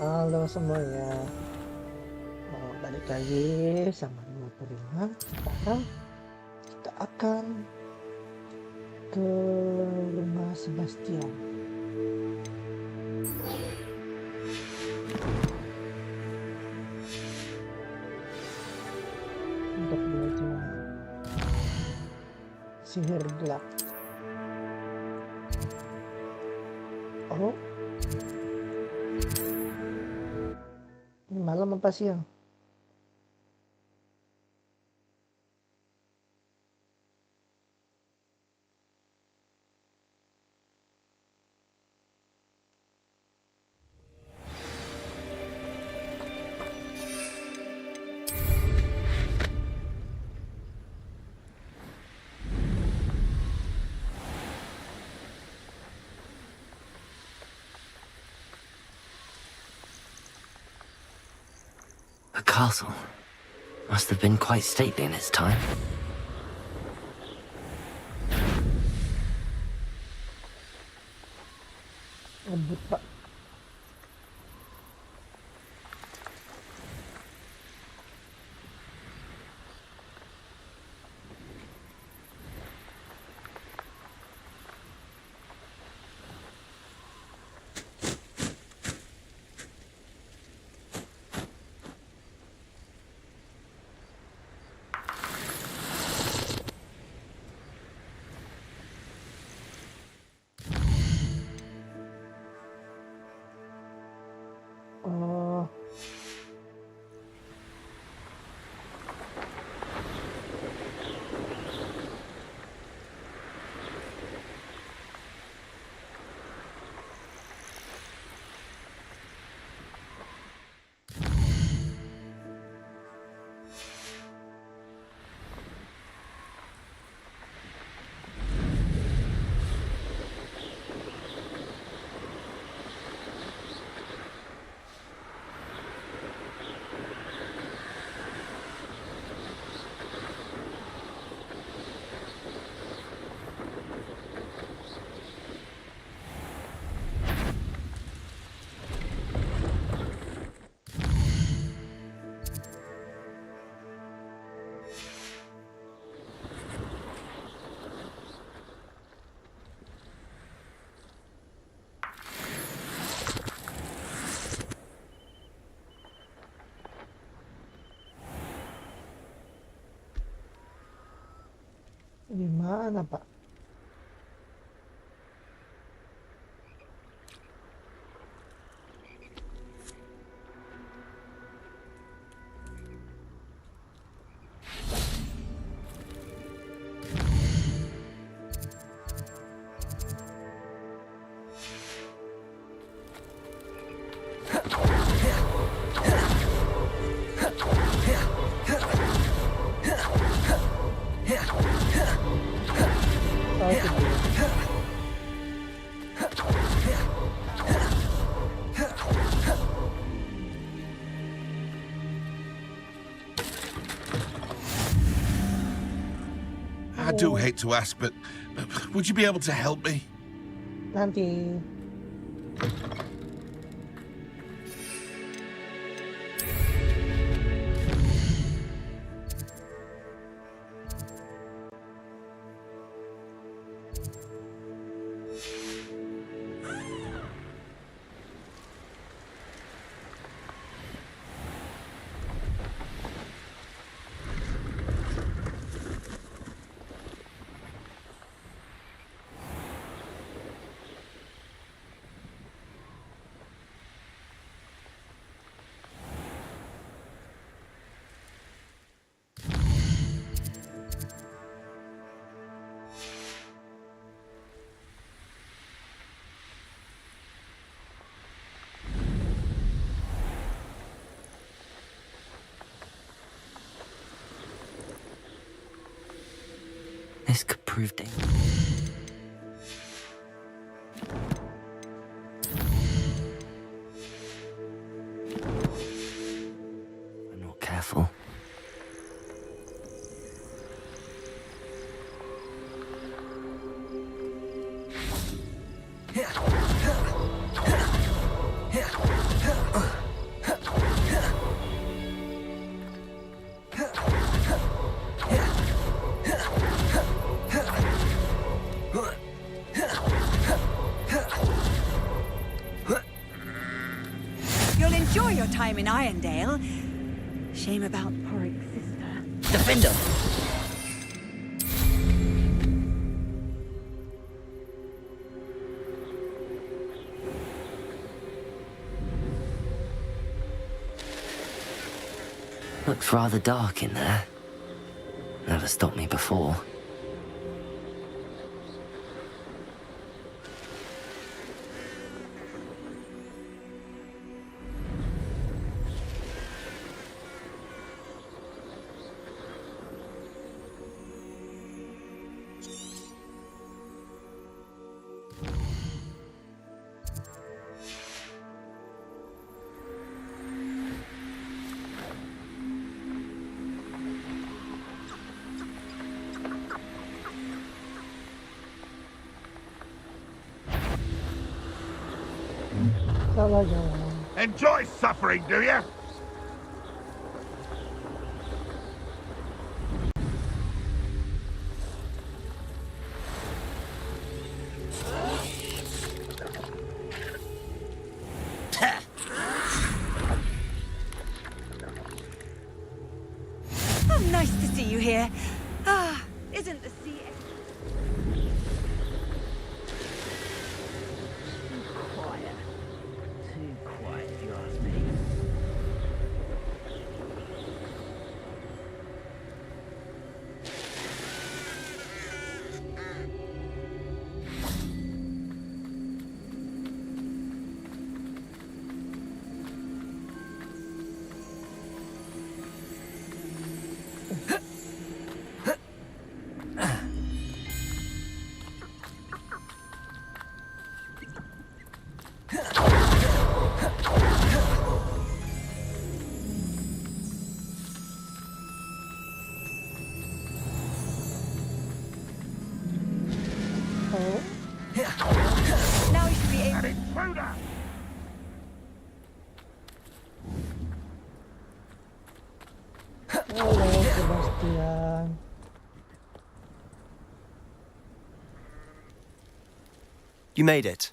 Halo semuanya, balik lagi sama dua Prima. Sekarang kita akan ke rumah Sebastian. Untuk belajar sihir gelap. Oh, ini malam apa siang? The castle must have been quite stately in its time. Ngebut pak. Oh, gimana pak? Oh, tidak. I do hate to ask, but would you be able to help me? Nanti. This could prove dangerous. If I'm not careful. Enjoy your time in Irondale. Shame about Porrick's sister. Defender! Looks rather dark in there. Never stopped me before. Talaga. Enjoy suffering, do you? Oh, nice to see you here. Ah, isn't the sea... quiet. Too quiet, if you ask me. Oh, Now we should be able... An intruder! hello, Sebastian. You made it.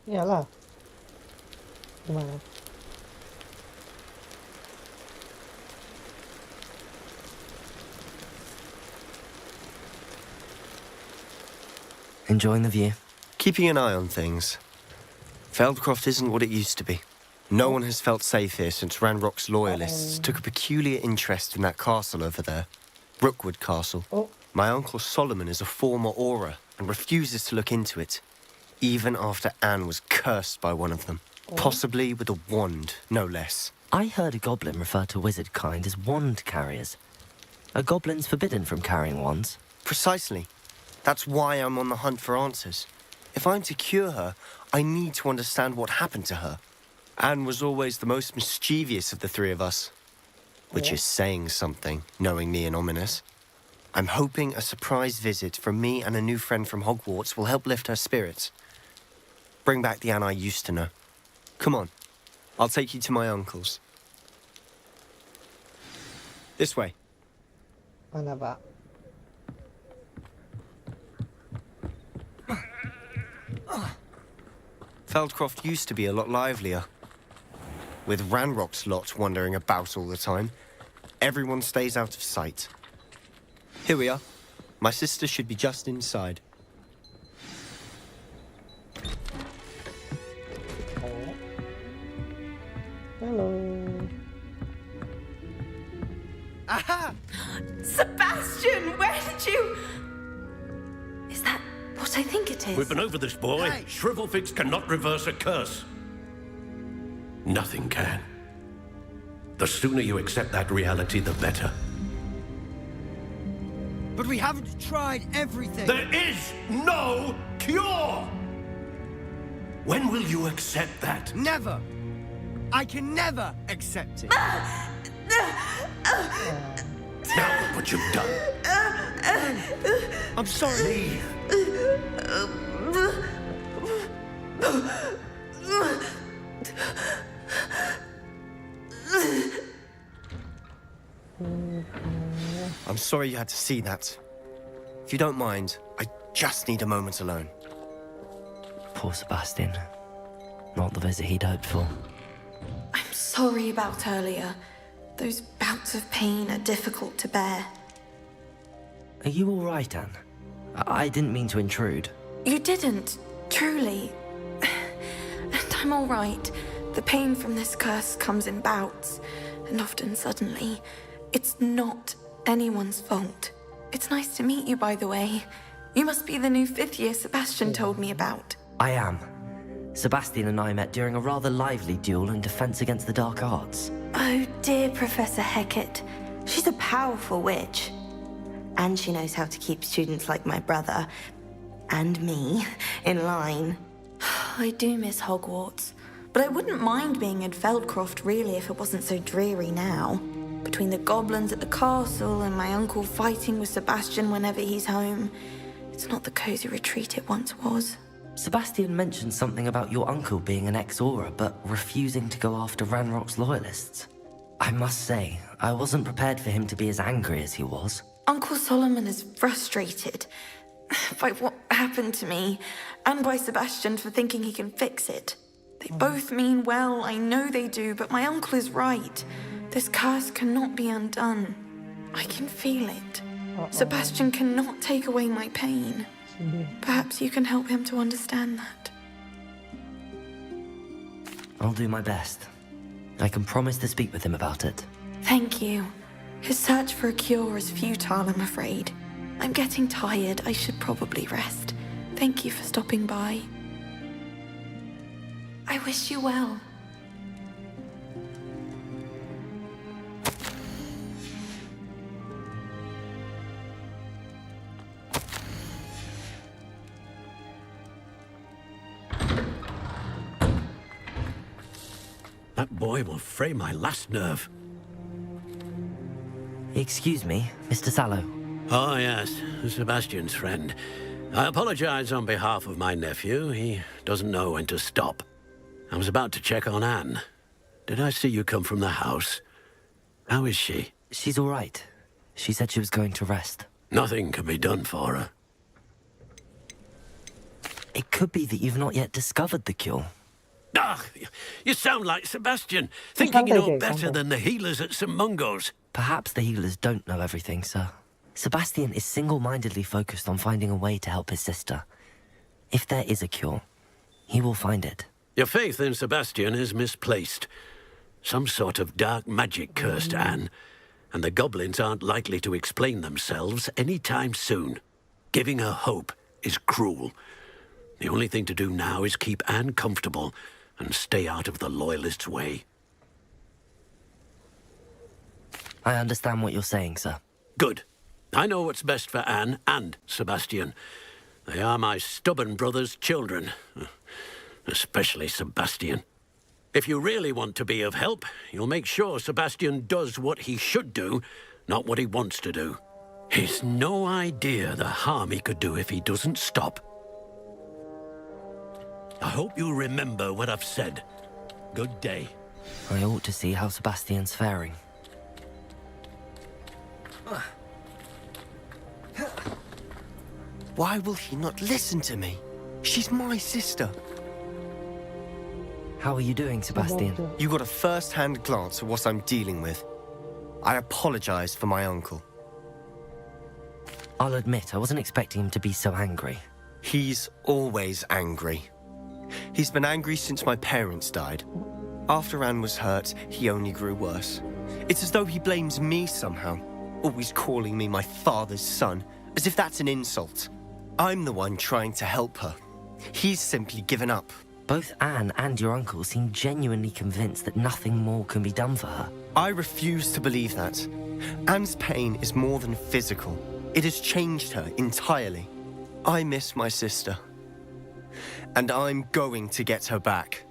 Iyalah. Gimana? Enjoying the view? Keeping an eye on things. Feldcroft isn't what it used to be. No one has felt safe here since Ranrock's loyalists took a peculiar interest in that castle over there. Rookwood Castle. Oh, My uncle Solomon is a former Auror and refuses to look into it, even after Anne was cursed by one of them. Possibly with a wand, no less. I heard a goblin refer to wizard kind as wand carriers. Are goblins forbidden from carrying wands? Precisely. That's why I'm on the hunt for answers. If I'm to cure her, I need to understand what happened to her. Anne was always the most mischievous of the three of us. Which is saying something, knowing me and Ominous. I'm hoping a surprise visit from me and a new friend from Hogwarts will help lift her spirits. Bring back the Anne I used to know. Come on, I'll take you to my uncle's. This way. mana Pak? Feldcroft used to be a lot livelier. With Ranrock's lot wandering about all the time, everyone stays out of sight. Here we are. My sister should be just inside. Oh. Hello. Aha! Sebastian, where did you... Is that what I think it is? We've been over this, boy. Hey. Shrivelfix cannot reverse a curse. Nothing can. The sooner you accept that reality, the better. But we haven't tried everything. There is no cure! When will you accept that? Never. I can never accept it. Now look what you've done. I'm sorry. Leave. I'm sorry you had to see that. If you don't mind, I just need a moment alone. Poor Sebastian. Not the visit he'd hoped for. I'm Sorry about earlier. Those bouts of pain are difficult to bear. Are you all right, Anne? I didn't mean to intrude. You didn't, truly. And I'm all right. The pain from this curse comes in bouts, and often suddenly. It's not anyone's fault. It's nice to meet you, by the way. You must be the new 5th year Sebastian told me about. I am. Sebastian and I met during a rather lively duel in defense against the dark arts. Oh dear, Professor Hecat. She's a powerful witch. And she knows how to keep students like my brother, and me, in line. I do miss Hogwarts, but I wouldn't mind being in Feldcroft really if it wasn't so dreary now. Between the goblins at the castle and my uncle fighting with Sebastian whenever he's home, it's not the cozy retreat it once was. Sebastian mentioned something about your uncle being an ex-Auror, but refusing to go after Ranrock's loyalists. I must say, I wasn't prepared for him to be as angry as he was. Uncle Solomon is frustrated by what happened to me, and by Sebastian for thinking he can fix it. They both mean well, I know they do, but my uncle is right. This curse cannot be undone. I can feel it. Sebastian cannot take away my pain. Perhaps you can help him to understand that. I'll do my best. I can promise to speak with him about it. Thank you. His search for a cure is futile, I'm afraid. I'm getting tired. I should probably rest. Thank you for stopping by. I wish you well. That boy will fray my last nerve. Excuse me, Mr. Sallow. Oh, yes, Sebastian's friend. I apologize on behalf of my nephew. He doesn't know when to stop. I was about to check on Anne. Did I see you come from the house? How is she? She's all right. She said she was going to rest. Nothing can be done for her. It could be that you've not yet discovered the cure. Ah, you sound like Sebastian, thinking you know better than the healers at St. Mungo's. Perhaps the healers don't know everything, sir. Sebastian is single-mindedly focused on finding a way to help his sister. If there is a cure, he will find it. Your faith in Sebastian is misplaced. Some sort of dark magic cursed Anne, and the goblins aren't likely to explain themselves any time soon. Giving her hope is cruel. The only thing to do now is keep Anne comfortable and stay out of the Loyalists' way. I understand what you're saying, sir. Good. I know what's best for Anne and Sebastian. They are my stubborn brother's children. Especially Sebastian. If you really want to be of help, you'll make sure Sebastian does what he should do, not what he wants to do. He's no idea the harm he could do if he doesn't stop. I hope you remember what I've said. Good day. I ought to see how Sebastian's faring. Why will he not listen to me? She's my sister. How are you doing, Sebastian? You got a first-hand glance at what I'm dealing with. I apologize for my uncle. I'll admit, I wasn't expecting him to be so angry. He's always angry. He's been angry since my parents died. After Anne was hurt, he only grew worse. It's as though he blames me somehow, always calling me my father's son, as if that's an insult. I'm the one trying to help her. He's simply given up. Both Anne and your uncle seem genuinely convinced that nothing more can be done for her. I refuse to believe that. Anne's pain is more than physical. It has changed her entirely. I miss my sister. And I'm going to get her back.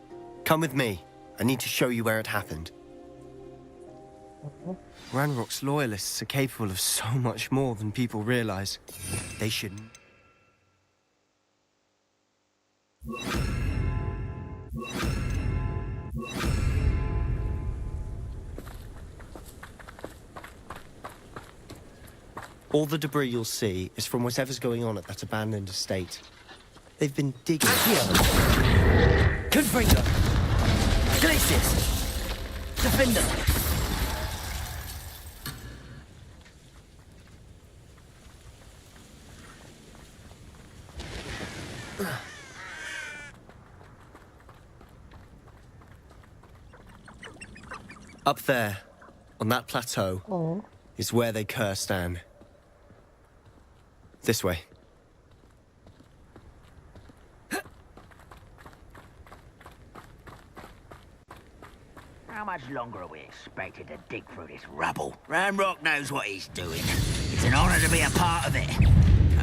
Come with me. I need to show you where it happened. Ranrock's loyalists are capable of so much more than people realize. They should... All the debris you'll see is from whatever's going on at that abandoned estate. They've been digging here. Confringo! Glacius! Defender! Up there, on that plateau, Oh. is where they cursed Anne. This way. How much longer are we expected to dig through this rubble? Ranrock knows what he's doing. It's an honor to be a part of it.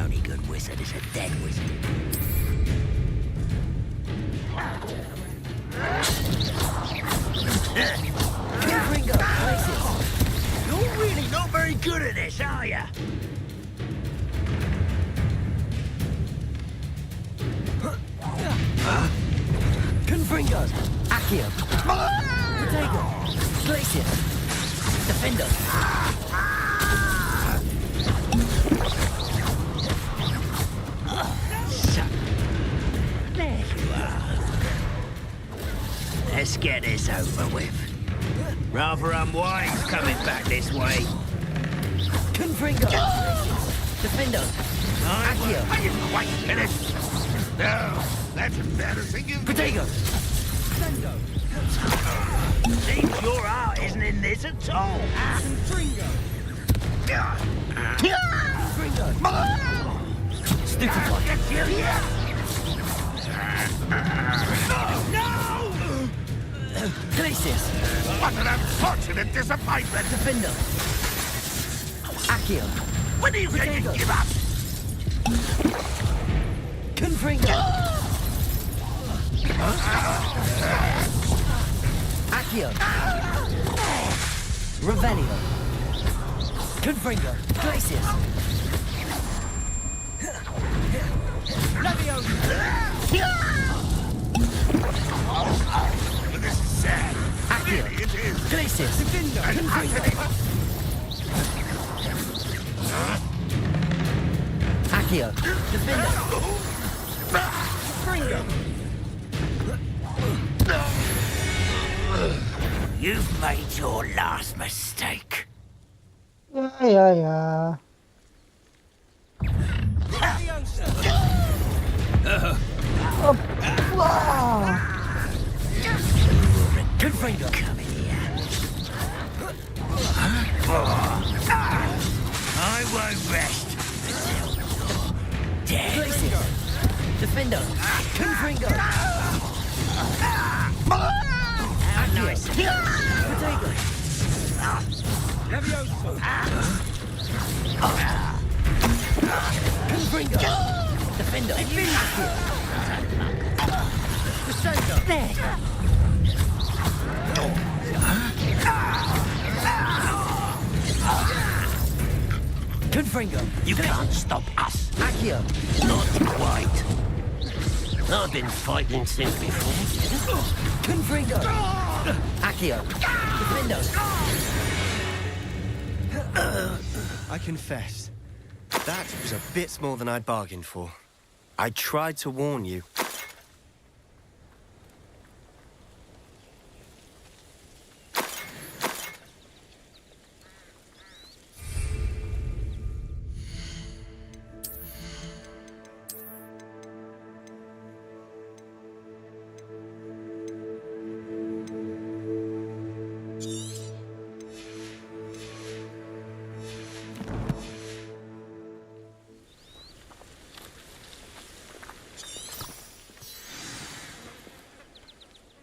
Only good wizard is a dead wizard. You're really not very good at this, are you? Confringo! Accio! Protego! Glacius! Defender! There you are. Let's get this over with. Rather unwise coming back this way. Confringo! Defender! Accio! Are you quite finished? No, that's embarrassing. Protego! Seems your heart isn't in this at all. Stupefy! No! Glacius! What an unfortunate disappointment. Defender! Accio! When are you going to give up? Confringo! Accio! Revelio! Confringo! Glacius! This is sad. Accio! Really, it is. Glacius! Confringo! Accio! Defender! You've made your last mistake. Ya. Wah. Confringo! Come here. I won't rest until you're dead. Glacius! Defender! Confringo! How nice. Protego! Confringo! Defender! Crescendo! There! Confringo! You can't stop us. Accio! Not quite. I've been fighting since before. Confringo! Accio! Defender! I confess, that was a bit more than I'd bargained for. I tried to warn you.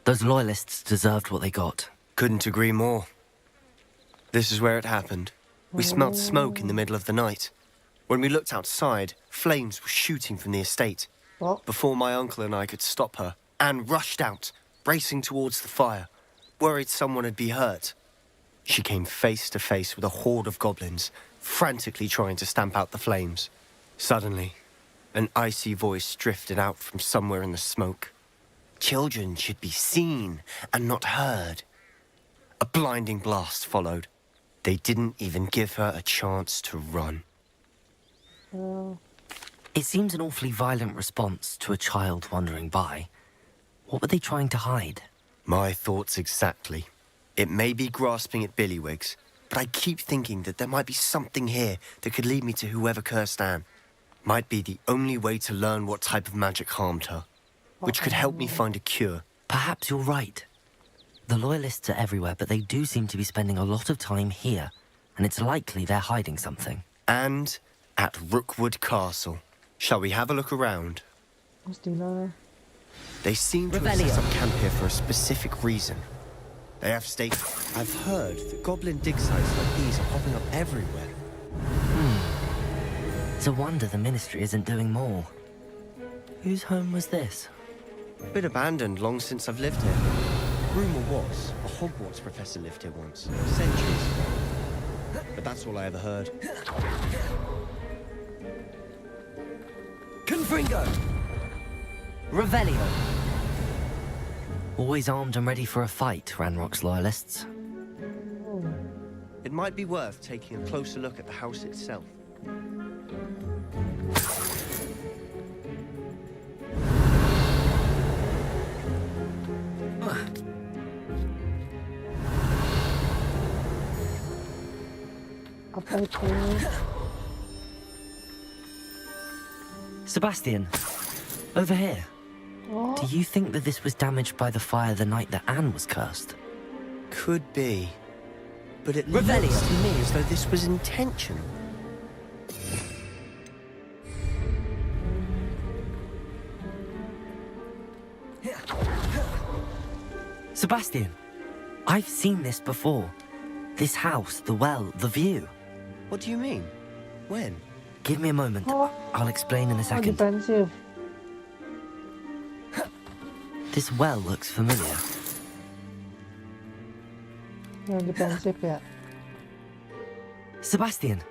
Those loyalists deserved what they got. Couldn't agree more. This is where it happened. We smelled smoke in the middle of the night. When we looked outside, flames were shooting from the estate. What? Before my uncle and I could stop her, Anne rushed out, racing towards the fire, worried someone would be hurt. She came face to face with a horde of goblins, frantically trying to stamp out the flames. Suddenly, an icy voice drifted out from somewhere in the smoke. Children should be seen and not heard. A blinding blast followed. They didn't even give her a chance to run. It seems an awfully violent response to a child wandering by. What were they trying to hide? My thoughts exactly. It may be grasping at Billywigs, but I keep thinking that there might be something here that could lead me to whoever cursed Anne. Might be the only way to learn what type of magic harmed her, which could help me find a cure. Perhaps you're right. The Loyalists are everywhere, but they do seem to be spending a lot of time here, and it's likely they're hiding something. And at Rookwood Castle. Shall we have a look around? Mestilah. They seem to have set up camp here for a specific reason. They have stakes. I've heard that goblin dig sites like these are popping up everywhere. It's a wonder the Ministry isn't doing more. Whose home was this? Been abandoned long since I've lived here. Rumour was a Hogwarts professor lived here once, centuries ago. But that's all I ever heard. Confringo! Revelio! Always armed and ready for a fight, Ranrock's Loyalists. It might be worth taking a closer look at the house itself. Apa itu? Sebastian, over here. Oh, Do you think that this was damaged by the fire the night that Anne was cursed? Could be. But it Revelio. looks to me as though this was intentional. Sebastian, I've seen this before. This house, the well, the view. What do you mean? When? Give me a moment. Oh. I'll explain in a oh second. defensif. This well looks familiar. Yang defensif ya. Sebastian,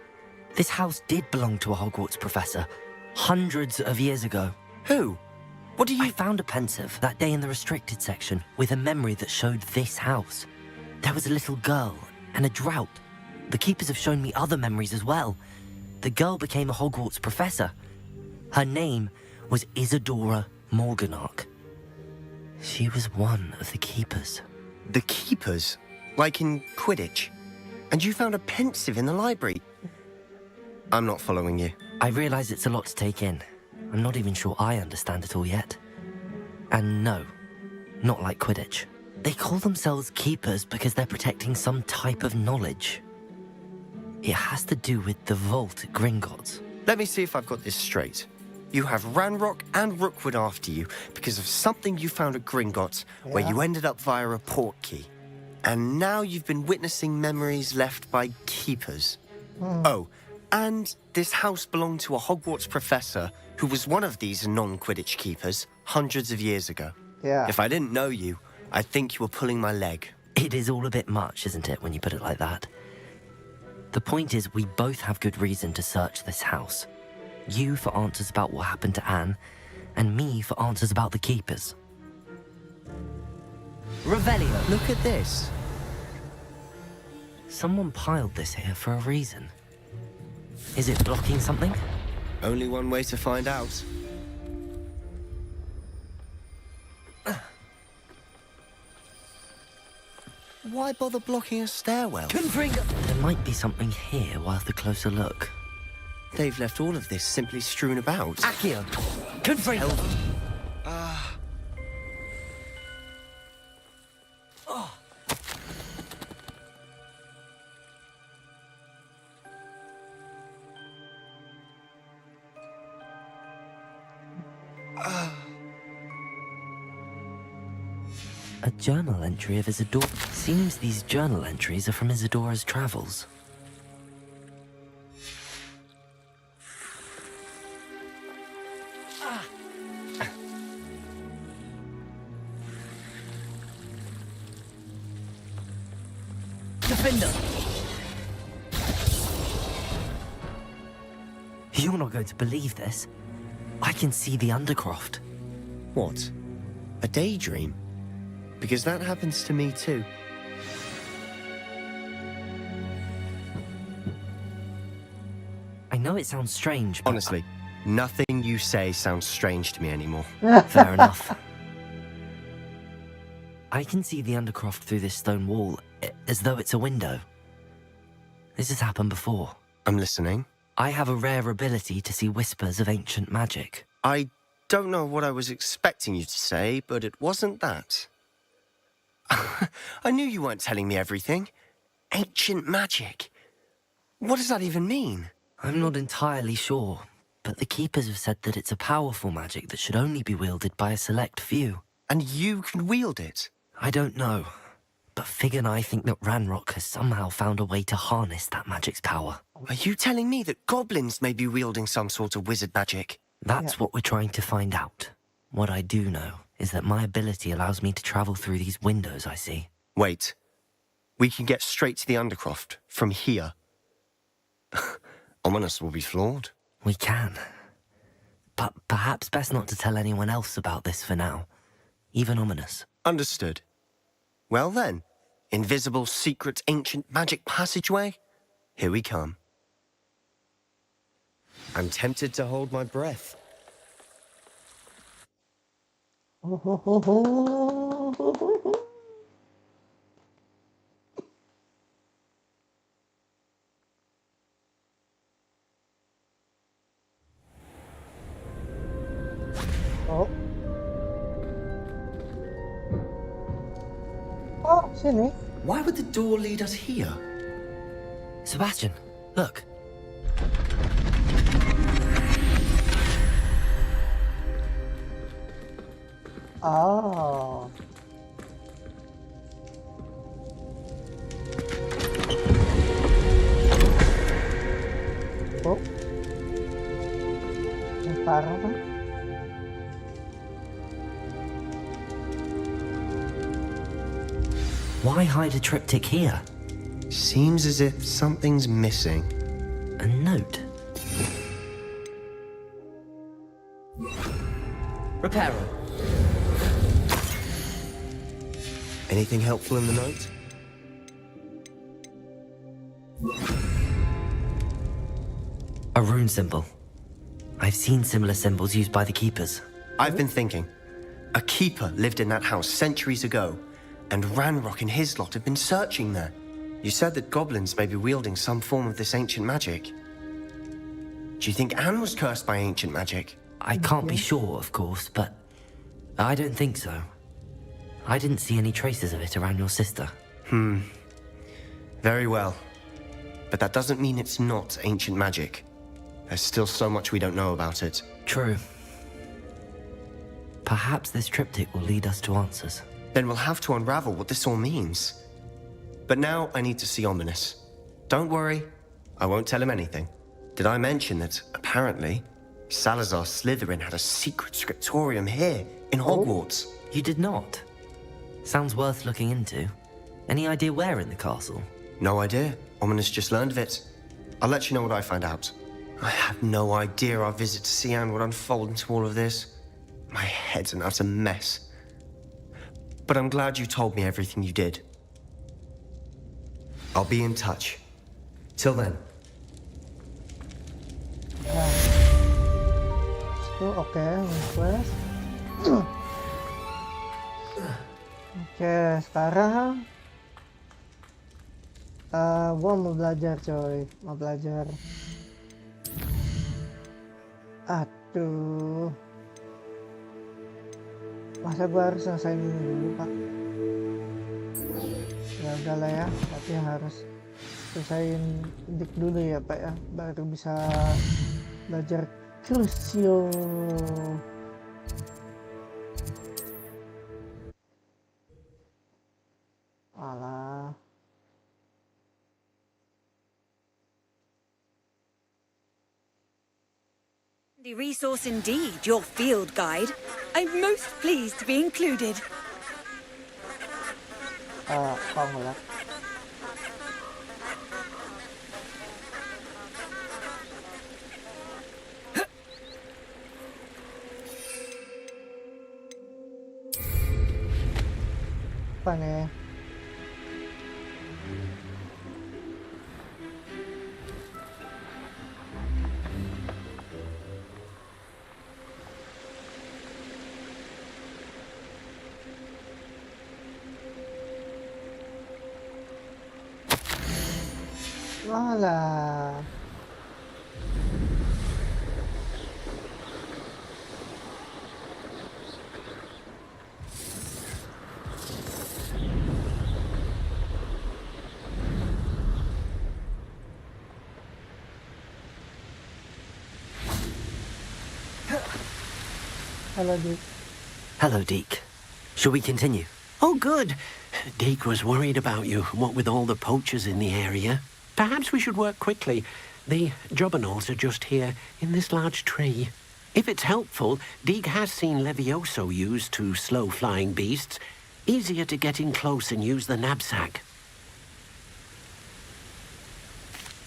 this house did belong to a Hogwarts professor hundreds of years ago. Who? What do you... I found a pensive that day in the restricted section with a memory that showed this house. There was a little girl and a drought. The keepers have shown me other memories as well. The girl became a Hogwarts professor. Her name was Isadora Morganach. She was one of the keepers. The keepers? Like in Quidditch? And you found a pensive in the library? I'm not following you. I realize it's a lot to take in. I'm not even sure I understand it all yet. And no, not like Quidditch. They call themselves keepers because they're protecting some type of knowledge. It has to do with the vault at Gringotts. Let me see if I've got this straight. You have Ranrock and Rookwood after you because of something you found at Gringotts where Yeah. you ended up via a portkey. And now you've been witnessing memories left by keepers. Oh, and this house belonged to a Hogwarts professor who was one of these non-Quidditch keepers hundreds of years ago. Ya. If I didn't know you, I'd think you were pulling my leg. It is all a bit much, isn't it, when you put it like that? The point is, we both have good reason to search this house. You for answers about what happened to Anne, and me for answers about the keepers. Revelio! Look at this. Someone piled this here for a reason. Is it blocking something? Only one way to find out. Why bother blocking a stairwell? There might be something here worth a closer look. They've left all of this simply strewn about. Accio! Confringo! A journal entry of Isadora. Seems these journal entries are from Isadora's travels. Defender! You're not going to believe this. I can see the Undercroft. What? A daydream? Because that happens to me too. I know it sounds strange, but... Honestly, nothing you say sounds strange to me anymore. Fair enough. I can see the Undercroft through this stone wall, as though it's a window. This has happened before. I'm listening. I have a rare ability to see whispers of ancient magic. I don't know what I was expecting you to say, but it wasn't that. I knew you weren't telling me everything. Ancient magic. What does that even mean? I'm not entirely sure, but the Keepers have said that it's a powerful magic that should only be wielded by a select few. And you can wield it? I don't know, but Fig and I think that Ranrock has somehow found a way to harness that magic's power. Are you telling me that goblins may be wielding some sort of wizard magic? That's what we're trying to find out. What I do know is that my ability allows me to travel through these windows I see. Wait. We can get straight to the Undercroft from here. Ominous will be floored. We can. But perhaps best not to tell anyone else about this for now. Even Ominous. Understood. Well then, invisible, secret, ancient magic passageway? Here we come. I'm tempted to hold my breath. Oh. Oh, sini. Why would the door lead us here? Sebastian, look. Oh. Oh. Yang parah kan? Why hide a triptych here? Seems as if something's missing. A note. Reparo. Anything helpful in the note? A rune symbol. I've seen similar symbols used by the Keepers. I've been thinking. A keeper lived in that house centuries ago, and Ranrock and his lot have been searching there. You said that goblins may be wielding some form of this ancient magic. Do you think Anne was cursed by ancient magic? I can't be sure, of course, but I don't think so. I didn't see any traces of it around your sister. Very well. But that doesn't mean it's not ancient magic. There's still so much we don't know about it. True. Perhaps this triptych will lead us to answers. Then we'll have to unravel what this all means. But now I need to see Ominous. Don't worry, I won't tell him anything. Did I mention that, apparently, Salazar Slytherin had a secret scriptorium here in Hogwarts? You did not? Sounds worth looking into. Any idea where in the castle? No idea. Ominous just learned of it. I'll let you know what I find out. I had no idea our visit to Sian would unfold into all of this. My head's an utter mess. But I'm glad you told me everything you did. I'll be in touch. Till then. Oke, request. Oke, sekarang gua mau belajar, coy. Mau belajar. Aduh. Masa gua harus selesai ini dulu, Pak? Ya udahlah ya, tapi harus selesaiin dik dulu ya, Pak ya, baru bisa belajar Crucio. Alah. The resource indeed, your field guide. I'm most pleased to be included. Không rồi. Apa nih? Walah. Hello, dude. Hello, Deke. Shall we continue? Oh, good. Deke was worried about you, what with all the poachers in the area. Perhaps we should work quickly. The jobberknolls are just here, in this large tree. If it's helpful, Deke has seen Levioso used to slow flying beasts. Easier to get in close and use the knapsack.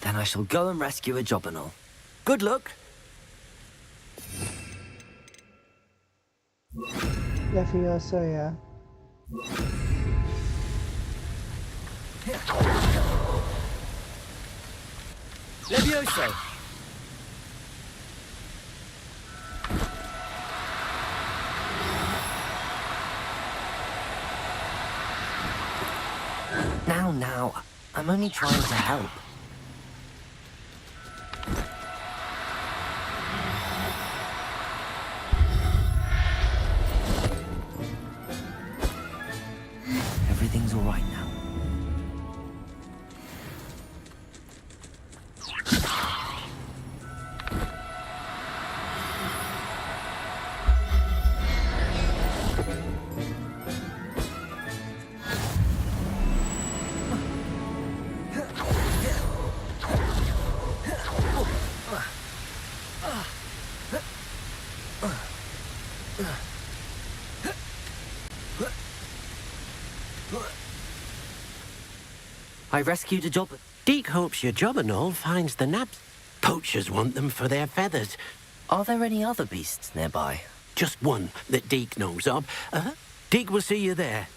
Then I shall go and rescue a jobberknoll. Good luck. Levioso, yeah. Levioso! Now, I'm only trying to help. Everything's all right now. I rescued a job. Deke hopes your jobberknoll finds the naps. Poachers want them for their feathers. Are there any other beasts nearby? Just one that Deke knows of. Deke will see you there.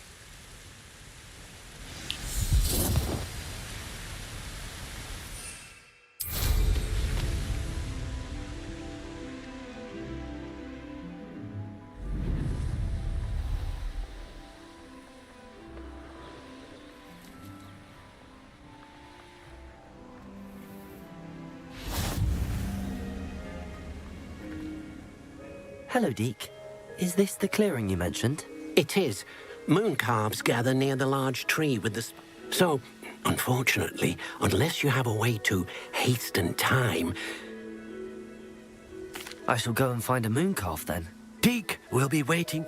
Hello, Deke. Is this the clearing you mentioned? It is. Moon calves gather near the large tree with the... So, unfortunately, unless you have a way to hasten time... I shall go and find a moon calf then. Deke will be waiting...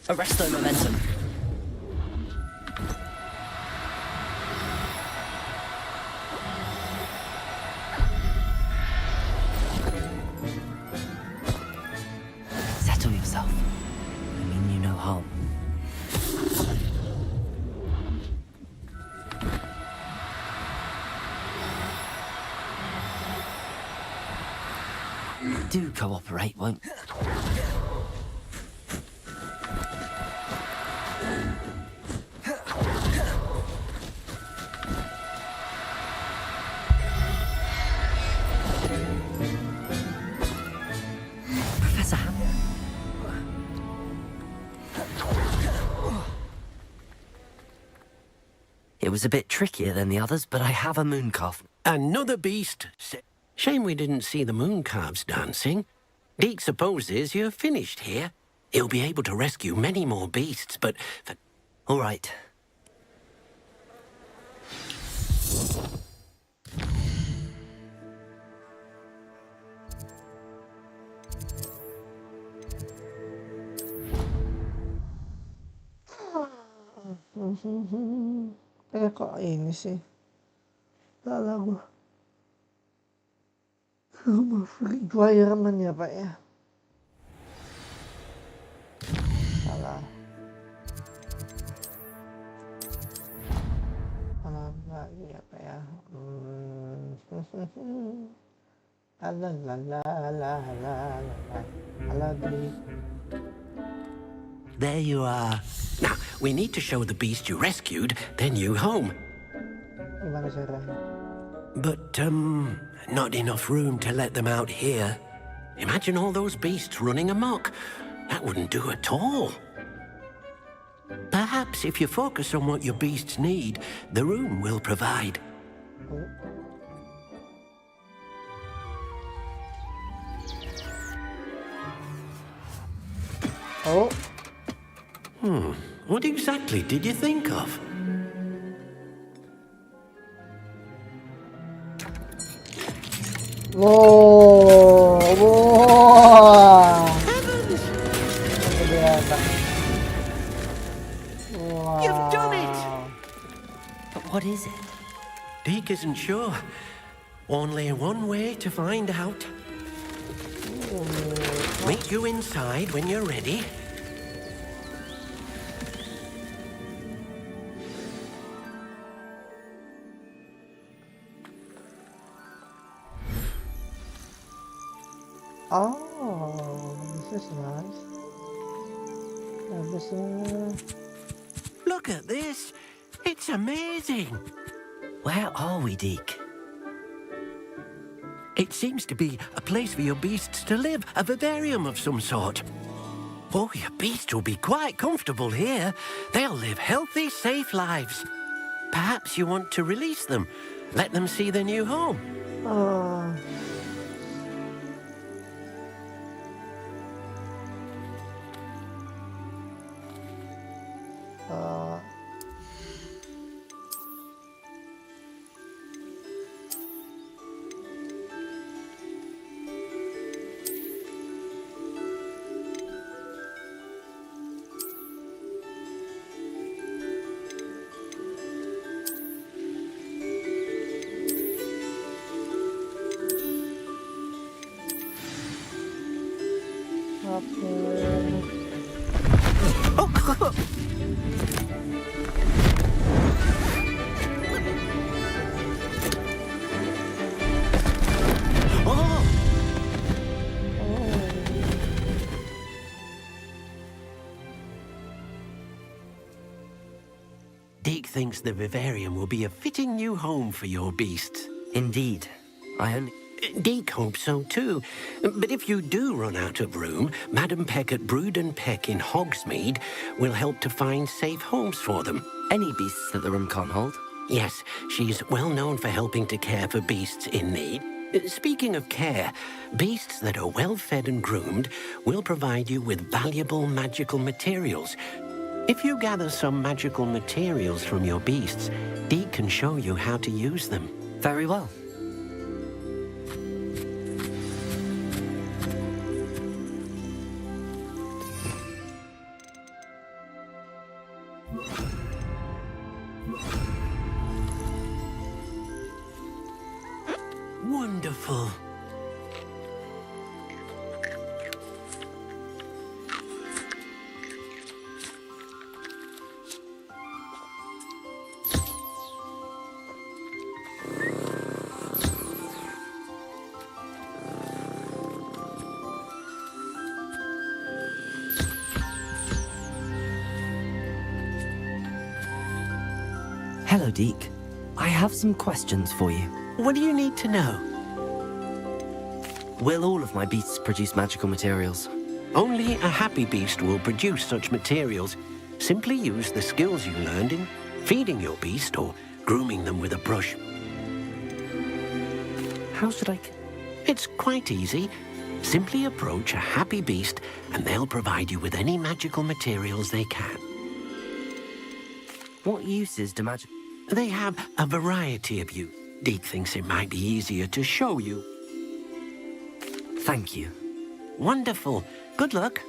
Arresto momentum. Settle yourself. I mean you no harm. Do cooperate, won't you? Professor Ham. It was a bit trickier than the others, but I have a moon calf. Another beast. Shame we didn't see the moon calves dancing. Deke supposes you're finished here. He'll be able to rescue many more beasts, but... All right. Kok ini sih lagu rumah requirement ya Pak ya. Salah lagi ya Pak ya. La la la la la la la la. There you are. Now, we need to show the beast you rescued their new home. Gimana caranya? But, not enough room to let them out here. Imagine all those beasts running amok. That wouldn't do at all. Perhaps if you focus on what your beasts need, the room will provide. Oh. What exactly did you think of? Wow, wow. Kelihatan. Wow. You've done it! But what is it? Deke isn't sure. Only one way to find out. Meet you inside when you're ready. Oh, this is nice. Look at this. It's amazing. Where are we, Deke? It seems to be a place for your beasts to live, a vivarium of some sort. Oh, your beasts will be quite comfortable here. They'll live healthy, safe lives. Perhaps you want to release them, let them see their new home. Deke thinks the vivarium will be a fitting new home for your beasts. Indeed. Deke hopes so too. But if you do run out of room, Madam Peck at Brood and Peck in Hogsmeade will help to find safe homes for them. Any beasts that the room can't hold? Yes, she's well known for helping to care for beasts in need. Speaking of care, beasts that are well fed and groomed will provide you with valuable magical materials. If you gather some magical materials from your beasts, Deke can show you how to use them. Very well. Wonderful. Hello, Deke. I have some questions for you. What do you need to know? Will all of my beasts produce magical materials? Only a happy beast will produce such materials. Simply use the skills you learned in feeding your beast or grooming them with a brush. How should I... It's quite easy. Simply approach a happy beast and they'll provide you with any magical materials they can. What uses do magic... They have a variety of use. Deke thinks it might be easier to show you. Thank you. Wonderful. Good luck.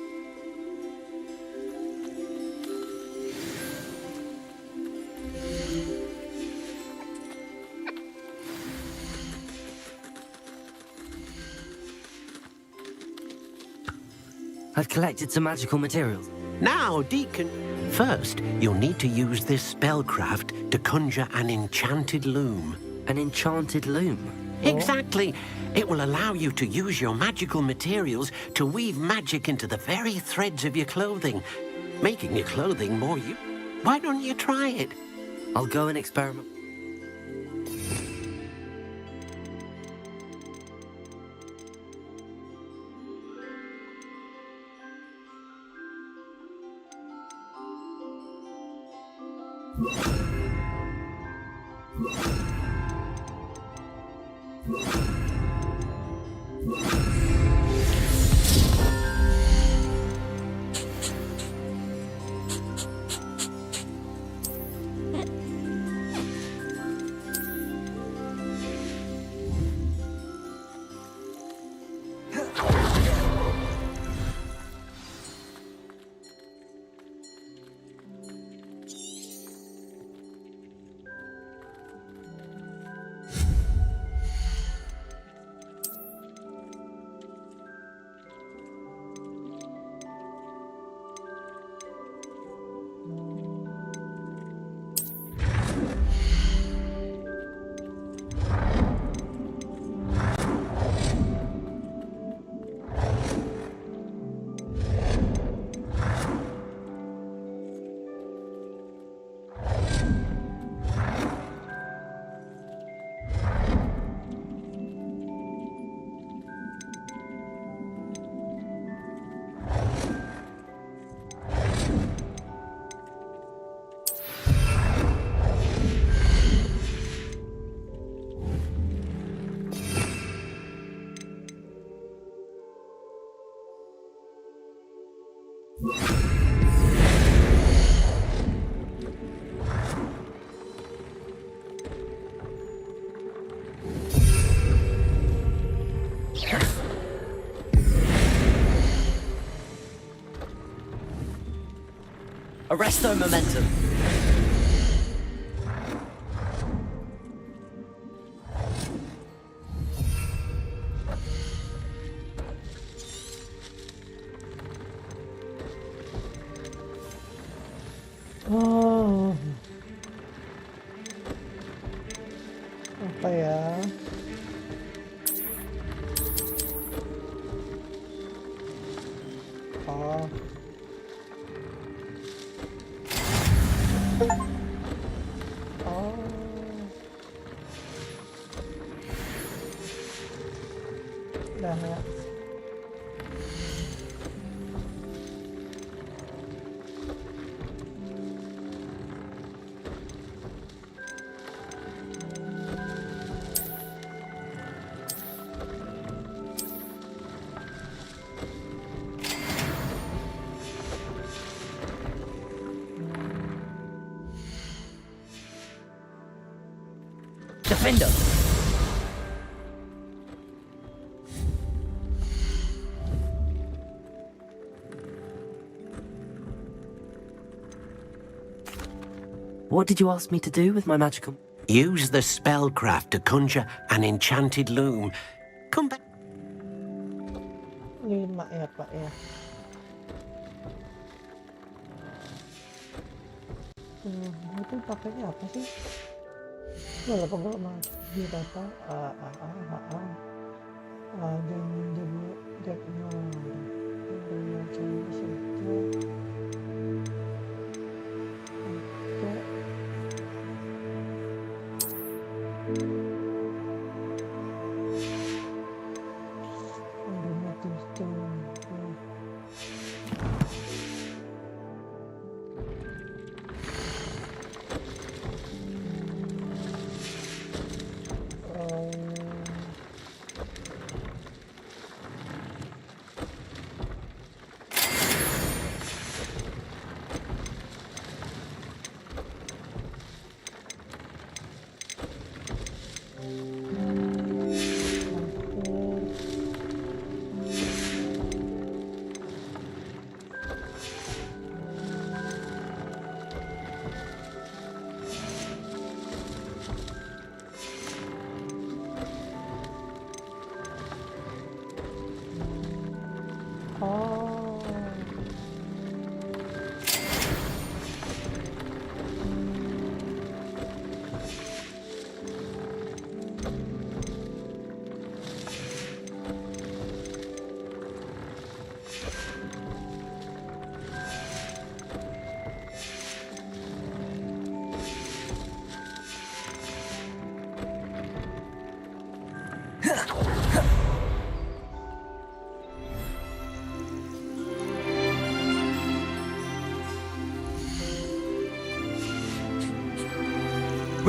I've collected some magical materials. Now, Deacon. First, you'll need to use this spellcraft to conjure an enchanted loom. An enchanted loom? Exactly. It will allow you to use your magical materials to weave magic into the very threads of your clothing, making your clothing more Why don't you try it? I'll go and experiment. Arresto momentum. Oh. Apa ya? Oh. Oh. Udah ya. Defender! What did you ask me to do with my magical... Use the spellcraft to conjure an enchanted loom. Come back. 5 ya Pak ya. Itu pakainya apa sih? Kalau pegawai mah di data dan jadinya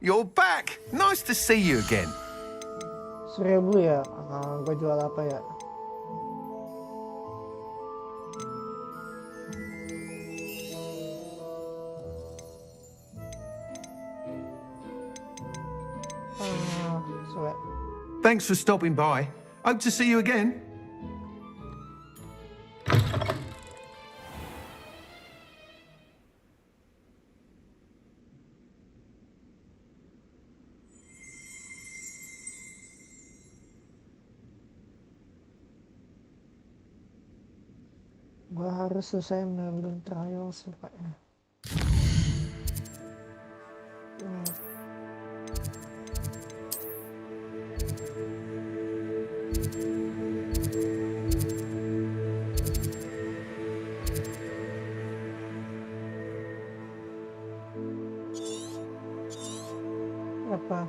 you're back. Nice to see you again. 1.000 ya. Gue jual apa ya? Sweat. Thanks for stopping by. Hope to see you again. Gue harus selesai mengambil trials supaya. Apa?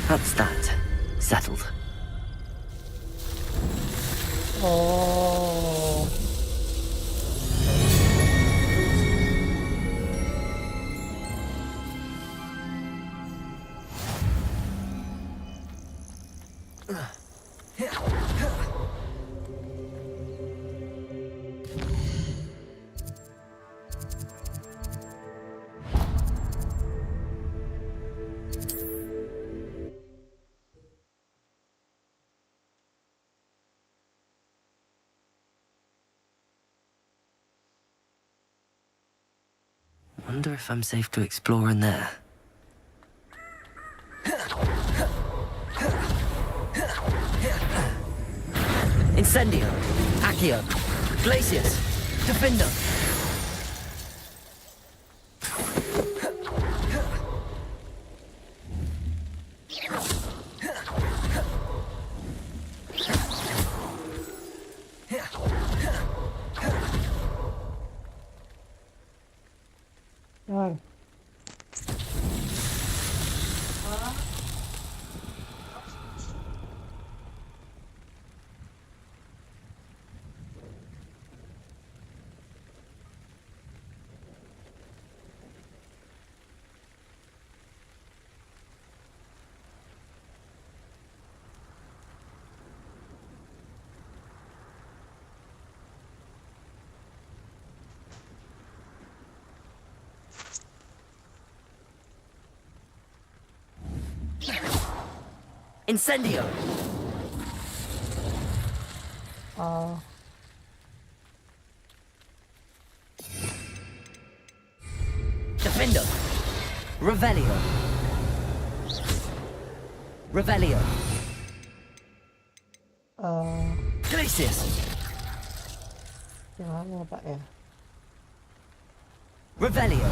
That's that. Settled. Oh. Wonder if I'm safe to explore in there. Incendio, Accio, Glacius, Defender. Rồi. Incendio. Defender. Revelio. Revelio. Glacius. Gimana Pak ya? Revelio.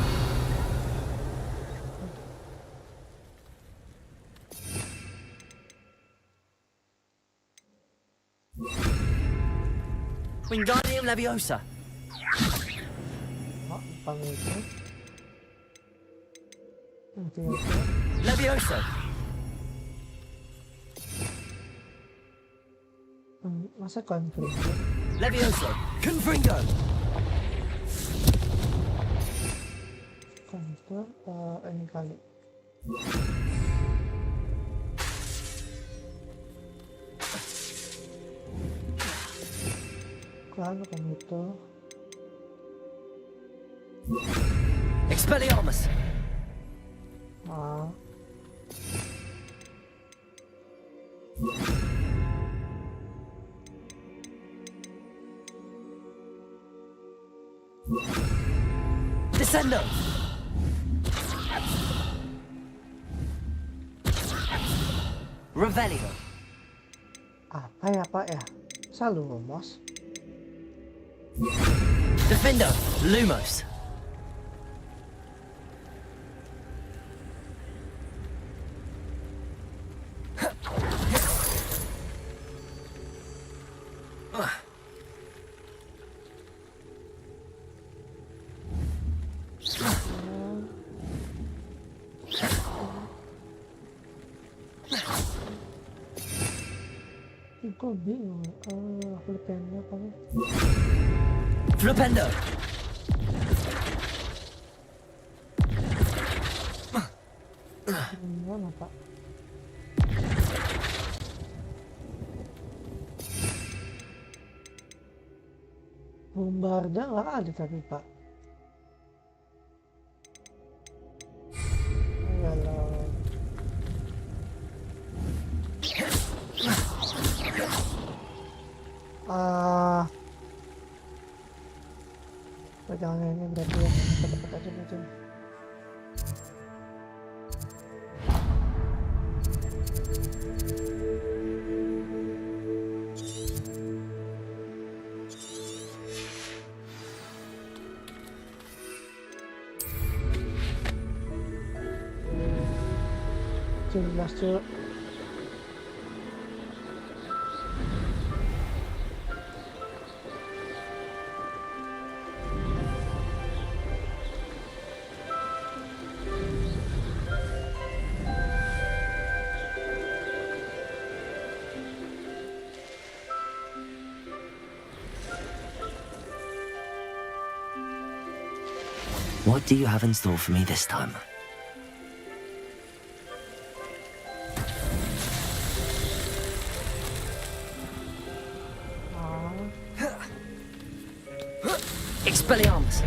Wingardium Leviosa. Oh, apa itu? Oke. Levioso. Masa konflik? Levioso. Confringo. Konflik ini kali. Kalau kan itu. Expelliarmus. Ah. Descendo. Revelio. Apa ya Pak ya? Selalu Lumos. Defender. Lumos. Gue bingung. Aku lupa apa nih? Flipendo. Gimana Pak? Bombarda nggak ada tapi Pak. Yalah. Pegang ini berarti ya, cepet aja macam. Jelas cuy. What do you have in store for me this time? Expelliarmus.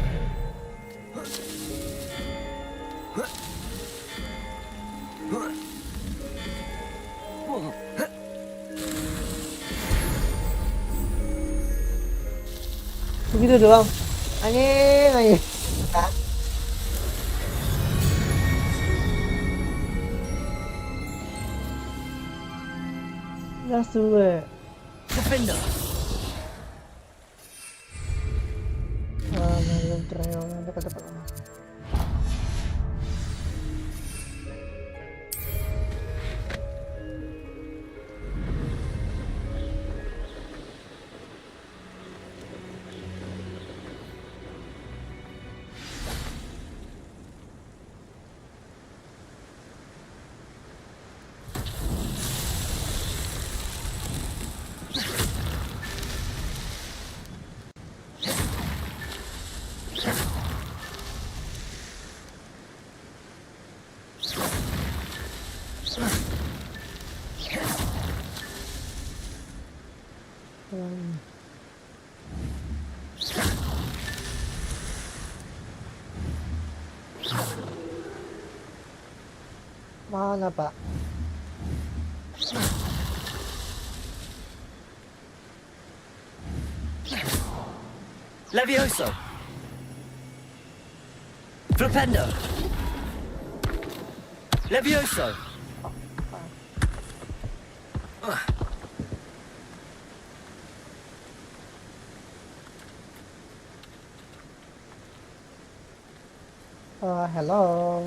Begitu doang. Anjing. Let's do it. Defender. Yang trail yang dekat-dekat. Mana Pak? Levioso. Flipendo. Levioso. Hello.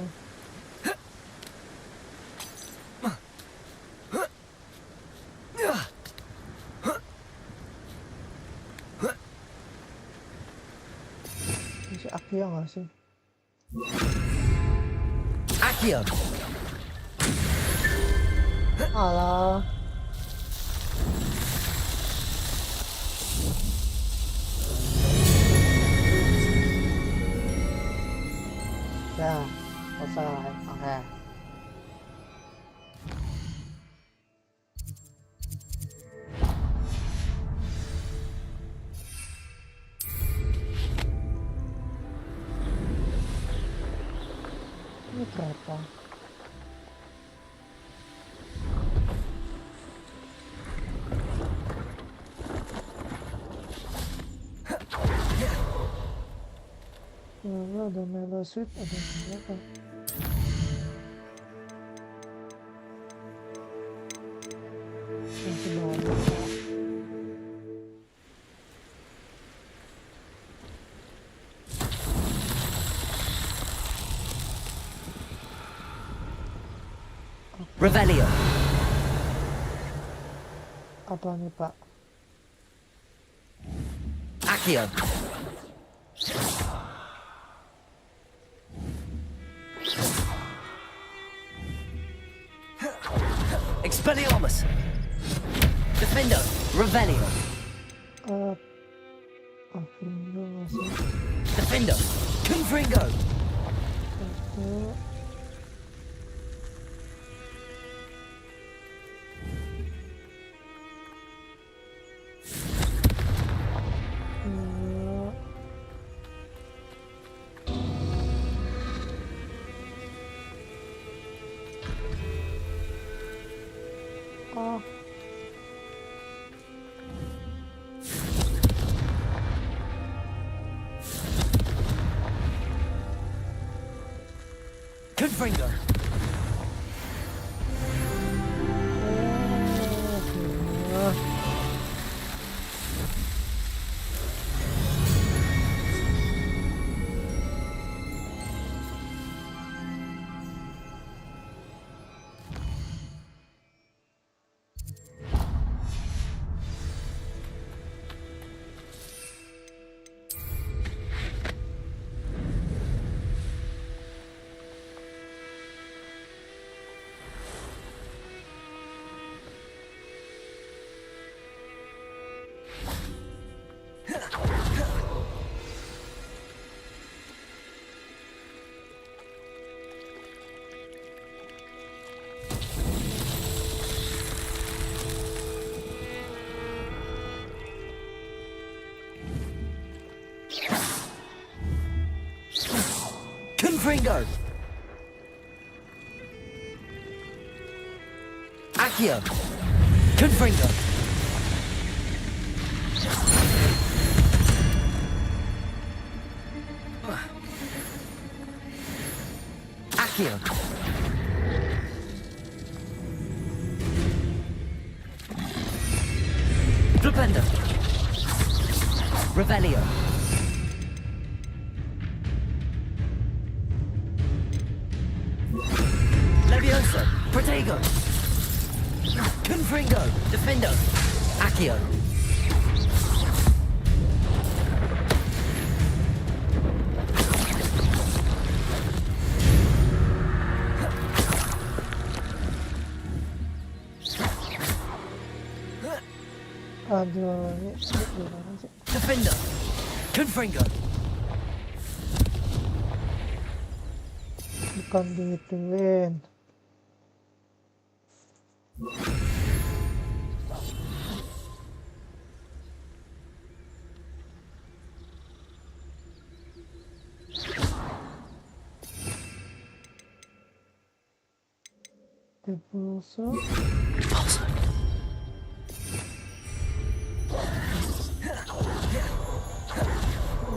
Ini si Akia nggak sih? Akia! Alah. Ya, selesai. Oke. Ini kereta. Lalu ada Melo Sweet, ada apa? Masih banyak. Revelio! Apa nih, Pak? Accio! Expelliarmus! Defendo! Revelio! Afindo nggak sih? Defendo! Confringo! Satu. Dua. Oh. Confringo! Confringo! Accio! Confringo! Accio! Flipendo! Revelio! Levioso! Protego! Confringo! Defendo! Accio! Aduh, ini gimana sih? Defendo! Confringo! Bukan digituin. Depulso.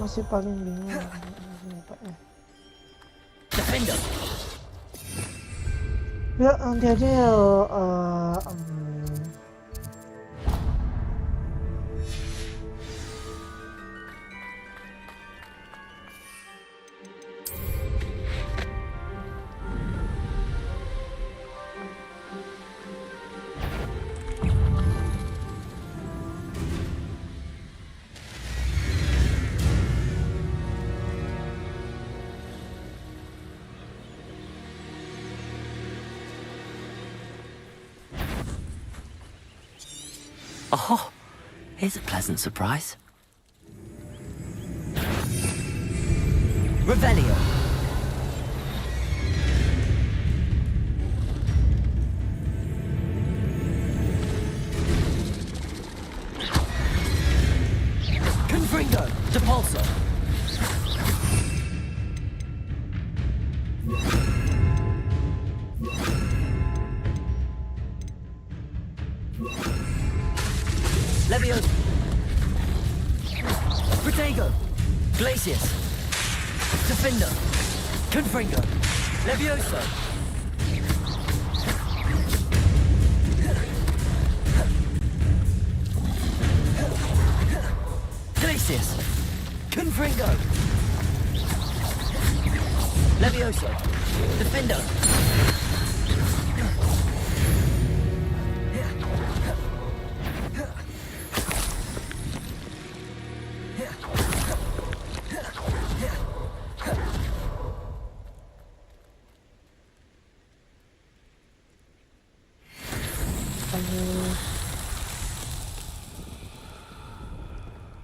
Masih paling bingung apa ya? Defendo! Ya nanti aja ya. Oh, here's a pleasant surprise. Revelio. Confringo. Depulso. Leviosa. Protego. Glacius. Defender. Confringo. Leviosa. Glacius. Confringo. Leviosa. Defender.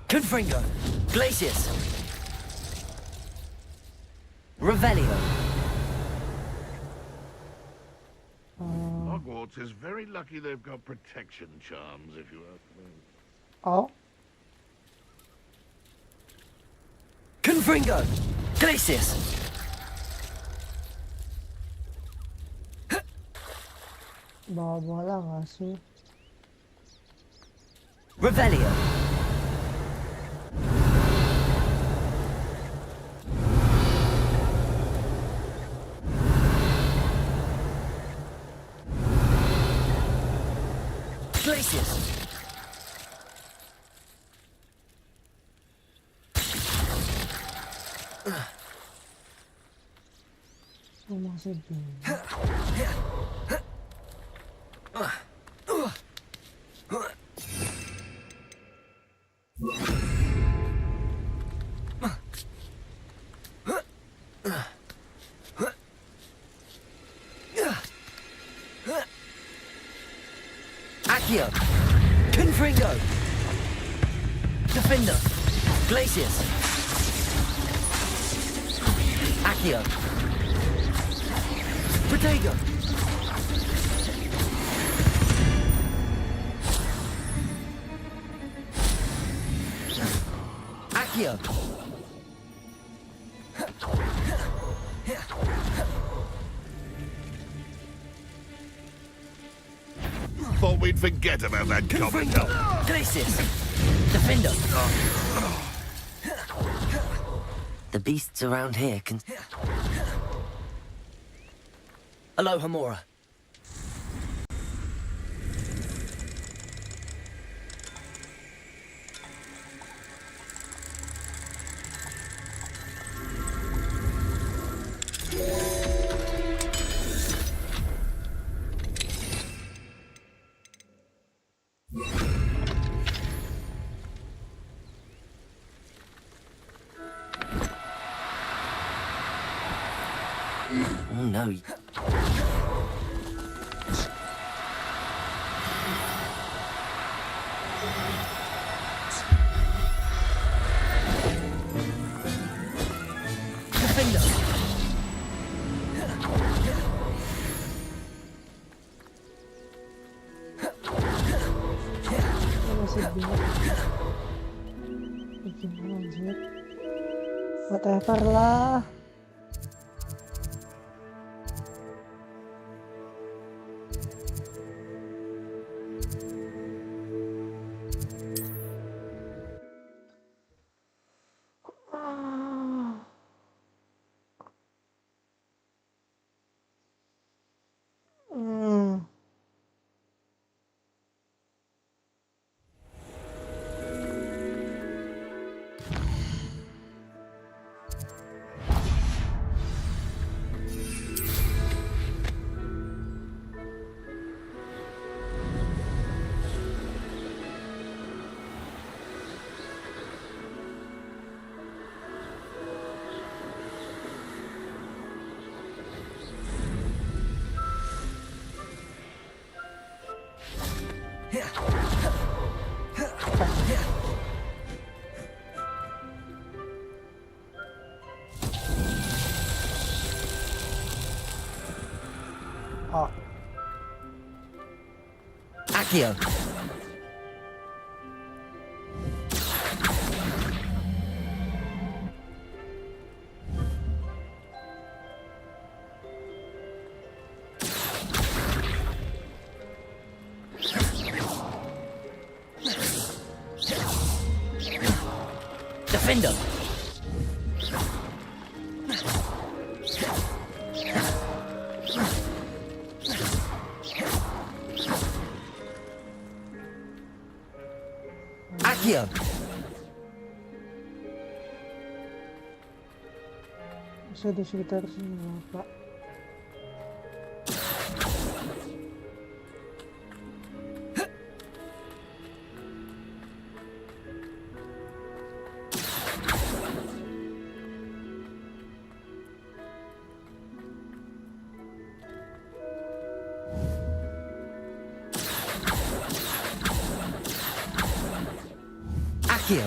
Confringo. Glacius. Revelio. Hogwarts is very lucky they've got protection charms, if you ask me. Oh, Confringo. Glacius. bawa lang aso. Revelio. Glacius. Sumasabi. Accio. Confringo. Defender. Glacius. Accio. Protego. Accio. Thought we'd forget about that common Confringo. help. Glacius. Defender. The beasts around here can... Aloha Mora. Oh no. Defender. Sumasabi. Bikin anjir. Whatever lah. Hmm. Accio. Defender. Accio. Bisa di sekitar sini Pak. Accio.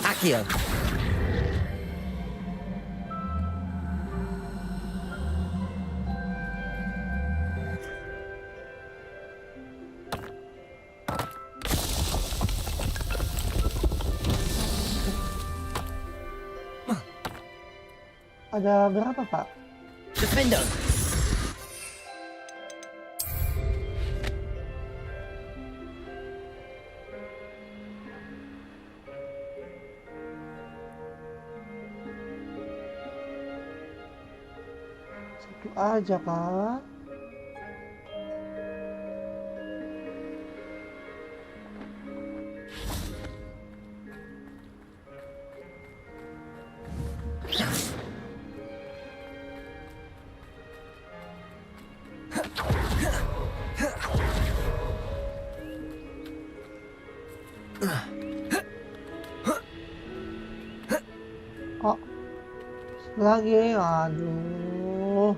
Accio. Ada berapa Pak? Defender. Satu aja Kak. Oh, lagi, aduh.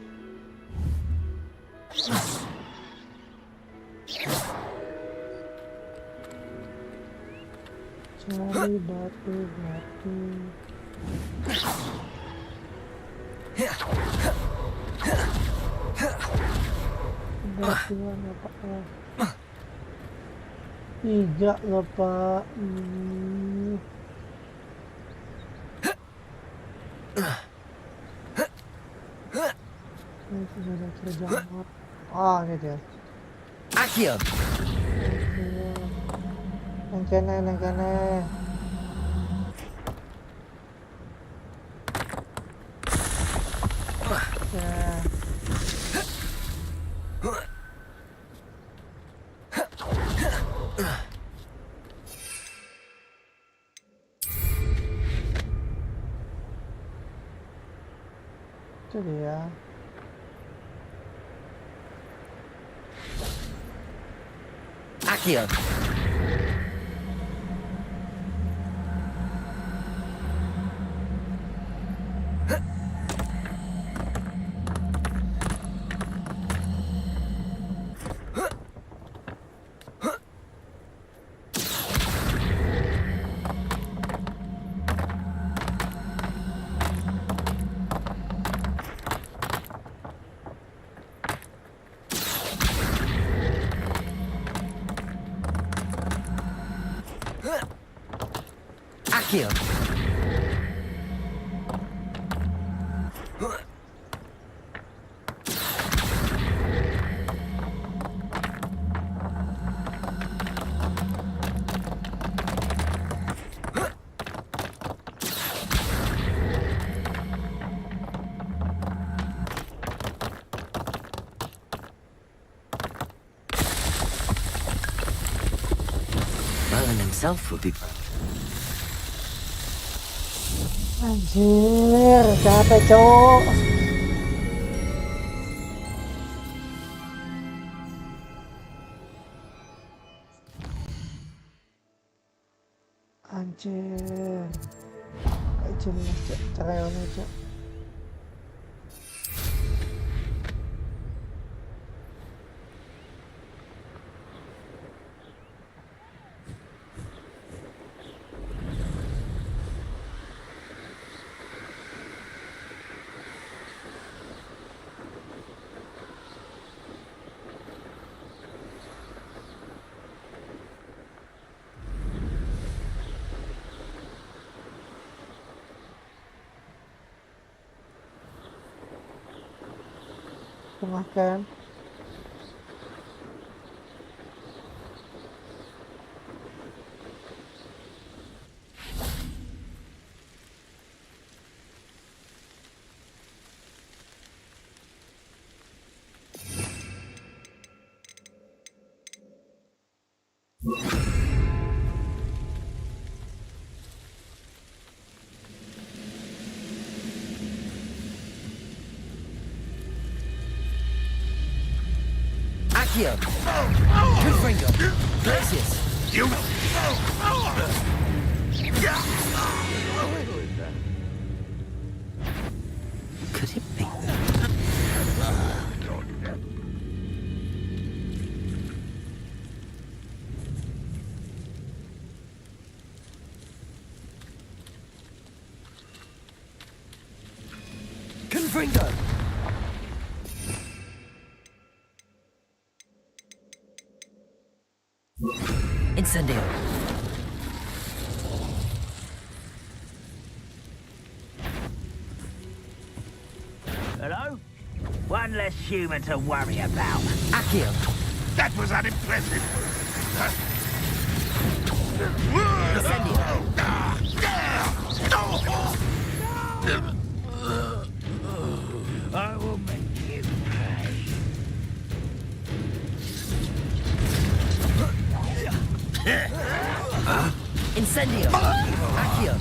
Cari batu. Batuan apa Pak? Tidak lah Pak. Ini sudah terjawab. Ah, gitu ya. Accio. Yang kene. Ya. Itu dia. Accio. Accio. Merlin himself would be proud. Anjir, capek cowok. Anjir. Gak jelas Cok, caranya Cok. tengah kan. Accio! Confringo! Glacius! You. Could it be? Confringo! Incendio! Hello? One less human to worry about. Accio! That was unimpressive. I will make you pay. Incendio! Accio!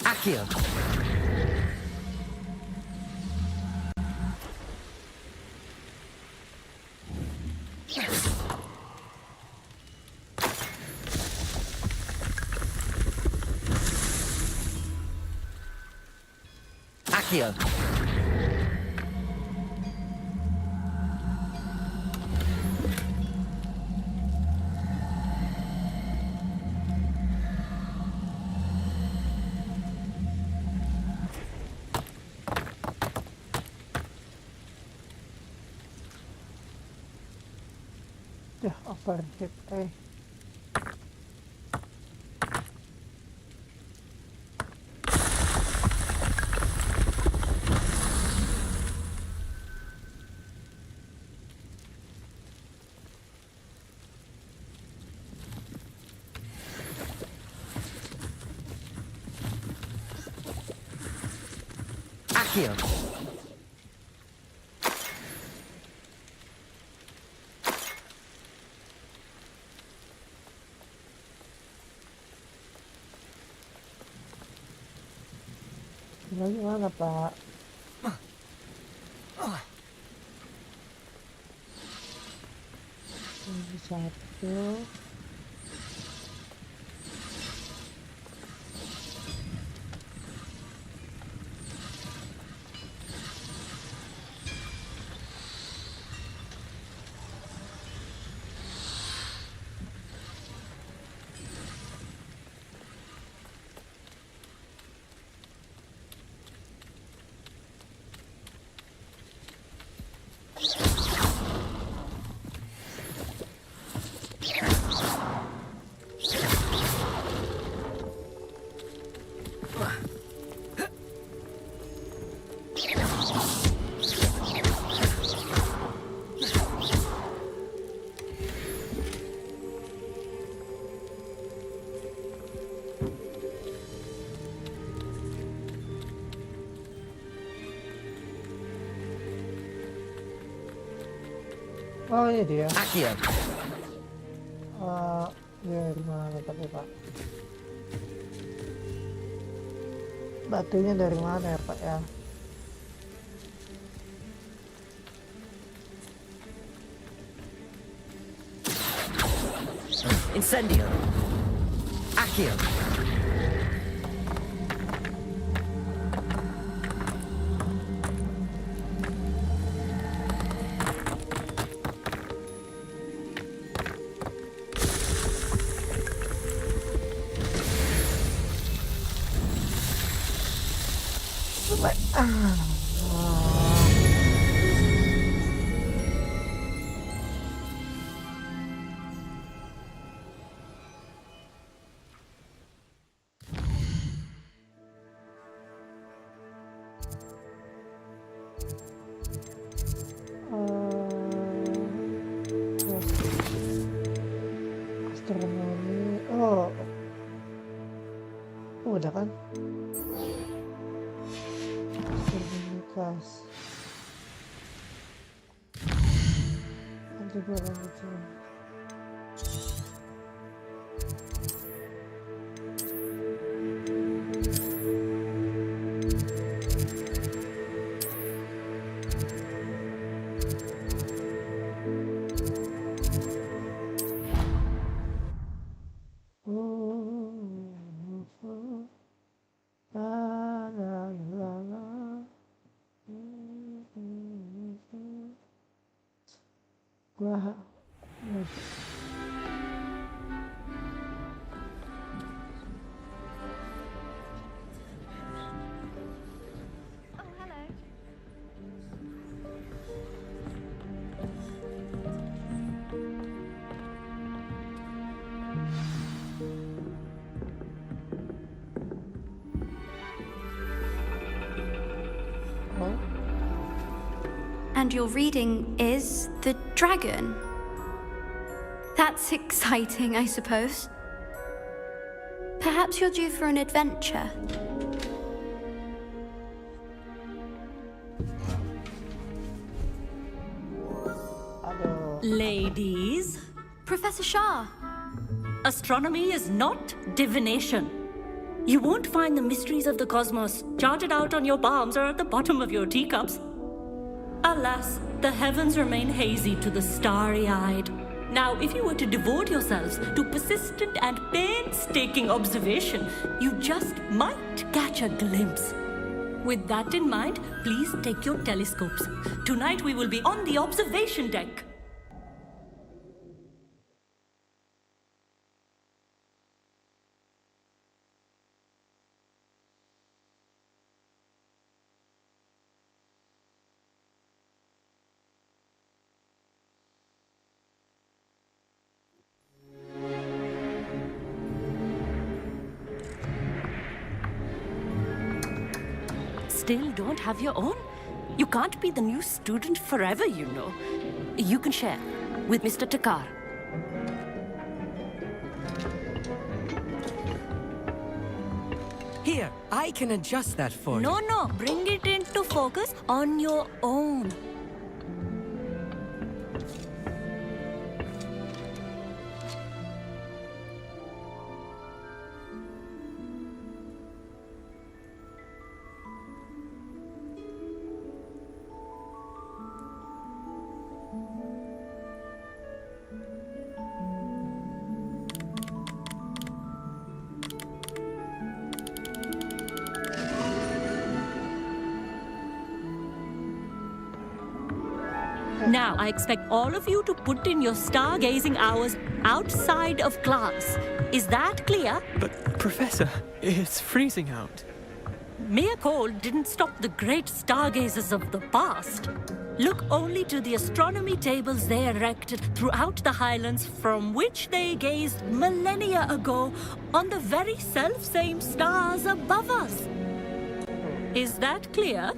Accio! Accio! Ya, overheat Accio! Lagi mana, Pak? Ini satu. Oh iya dia. Accio! Dia dari mana tapi Pak? Batunya dari mana ya Pak ya? Incendio! Accio! udah kan? Komunitas. Ada barang itu. Gua And your reading is The Dragon. That's exciting, I suppose. Perhaps you're due for an adventure. Ladies, Professor Shah. astronomy is not divination. You won't find the mysteries of the cosmos charted out on your palms or at the bottom of your teacups. Alas, the heavens remain hazy to the starry-eyed. Now, if you were to devote yourselves to persistent and painstaking observation, you just might catch a glimpse. With that in mind, please take your telescopes. Tonight we will be on the observation deck. Still don't have your own? You can't be the new student forever, you know. You can share with Mr. Takar. Here, I can adjust that for you. No, bring it into focus on your own. Now, I expect all of you to put in your stargazing hours outside of class. Is that clear? But, Professor, it's freezing out. Mere cold didn't stop the great stargazers of the past. Look only to the astronomy tables they erected throughout the highlands from which they gazed millennia ago on the very self-same stars above us. Is that clear?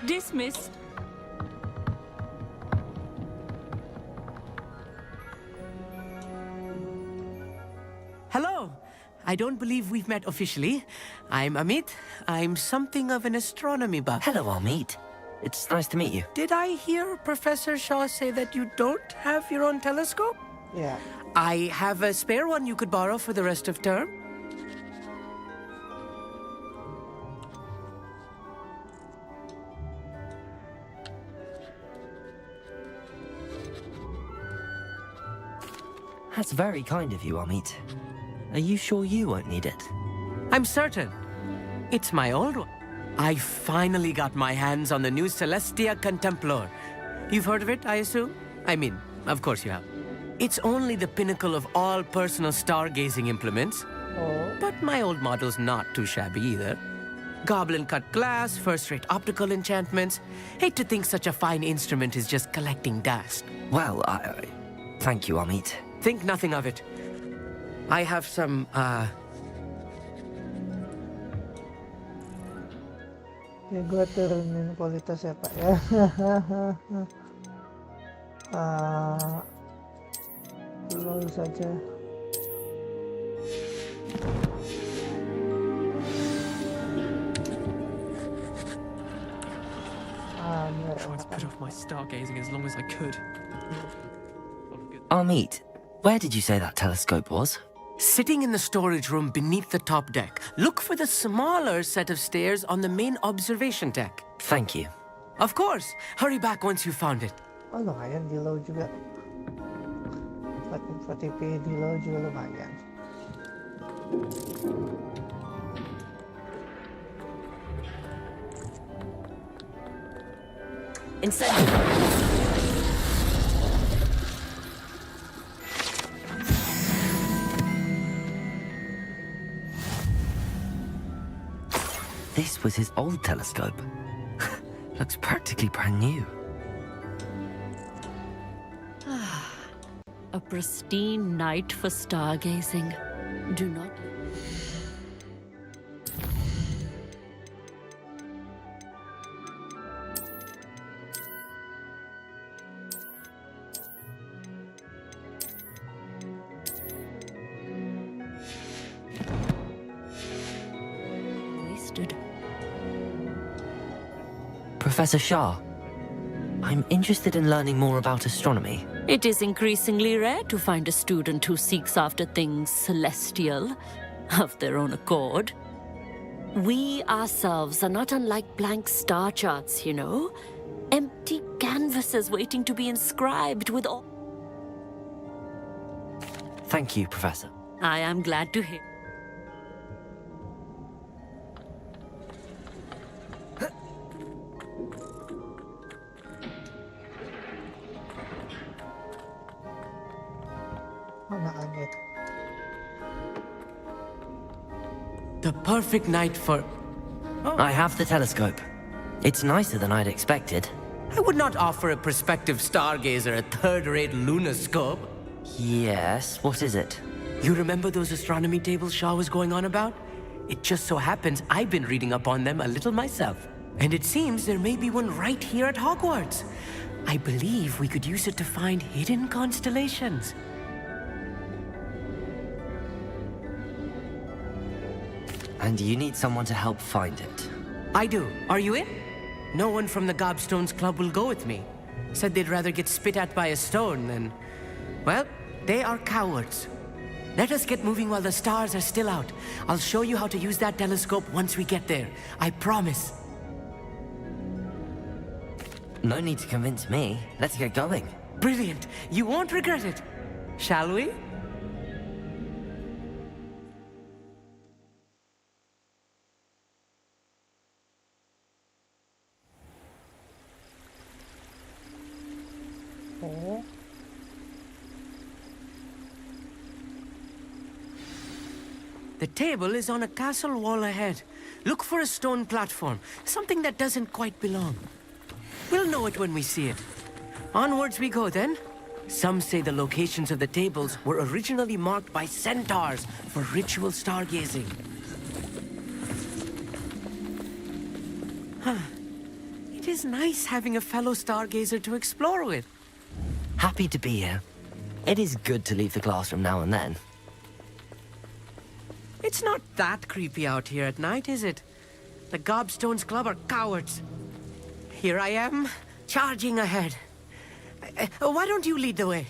Dismissed. Hello. I don't believe we've met officially. I'm Amit. I'm something of an astronomy buff. Hello, Amit. It's nice to meet you. Did I hear Professor Shaw say that you don't have your own telescope? Yeah. I have a spare one you could borrow for the rest of term. That's very kind of you, Amit. Are you sure you won't need it? I'm certain. It's my old one. I finally got my hands on the new Celestia Contemplar. You've heard of it, I assume? I mean, of course you have. It's only the pinnacle of all personal stargazing implements. Oh. But my old model's not too shabby either. Goblin-cut glass, first-rate optical enchantments. Hate to think such a fine instrument is just collecting dust. Well, thank you, Amit. Think nothing of it. I have some, Ya gue turunin kualitas ya Pak ya. Dulu saja. Tried to put off my stargazing as long as I could. Amit, where did you say that telescope was? Sitting in the storage room beneath the top deck. Look for the smaller set of stairs on the main observation deck. Thank you. Of course. Hurry back once you found it. Oh lumayan di low juga. FTP di low juga lumayan. Incendio! This was his old telescope. Looks practically brand new. A pristine night for stargazing. Do not... wasted. Professor Shah, I'm interested in learning more about astronomy. It is increasingly rare to find a student who seeks after things celestial of their own accord. We ourselves are not unlike blank star charts, you know. Empty canvases waiting to be inscribed with all... Thank you, Professor. I am glad to hear. The perfect night for... I have the telescope. It's nicer than I'd expected. I would not offer a prospective stargazer a third-rate lunoscope. Yes, what is it? You remember those astronomy tables Shaw was going on about? It just so happens I've been reading up on them a little myself. And it seems there may be one right here at Hogwarts. I believe we could use it to find hidden constellations. And you need someone to help find it. I do. Are you in? No one from the Gobstones Club will go with me. Said they'd rather get spit at by a stone than... Well, they are cowards. Let us get moving while the stars are still out. I'll show you how to use that telescope once we get there. I promise. No need to convince me. Let's get going. Brilliant. You won't regret it. Shall we? Oh. The table is on a castle wall ahead. Look for a stone platform, something that doesn't quite belong. We'll know it when we see it. Onwards we go then. Some say the locations of the tables were originally marked by centaurs for ritual stargazing. Huh. It is nice having a fellow stargazer to explore with. Happy to be here. It is good to leave the classroom now and then. It's not that creepy out here at night, is it? The Gobstones Club are cowards. Here I am, charging ahead. Why don't you lead the way?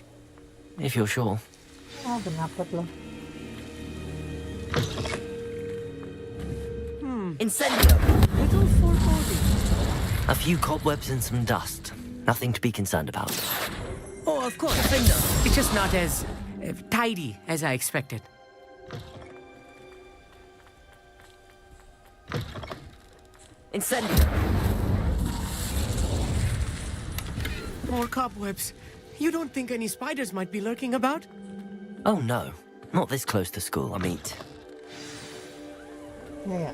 If you're sure. Oh, kenapa loh? Incendio! Little foreboding. A few cobwebs and some dust. Nothing to be concerned about. Oh, of course. It's just not as tidy as I expected. Incendio! More cobwebs. You don't think any spiders might be lurking about? Oh no. Not this close to school, Amit. Yeah.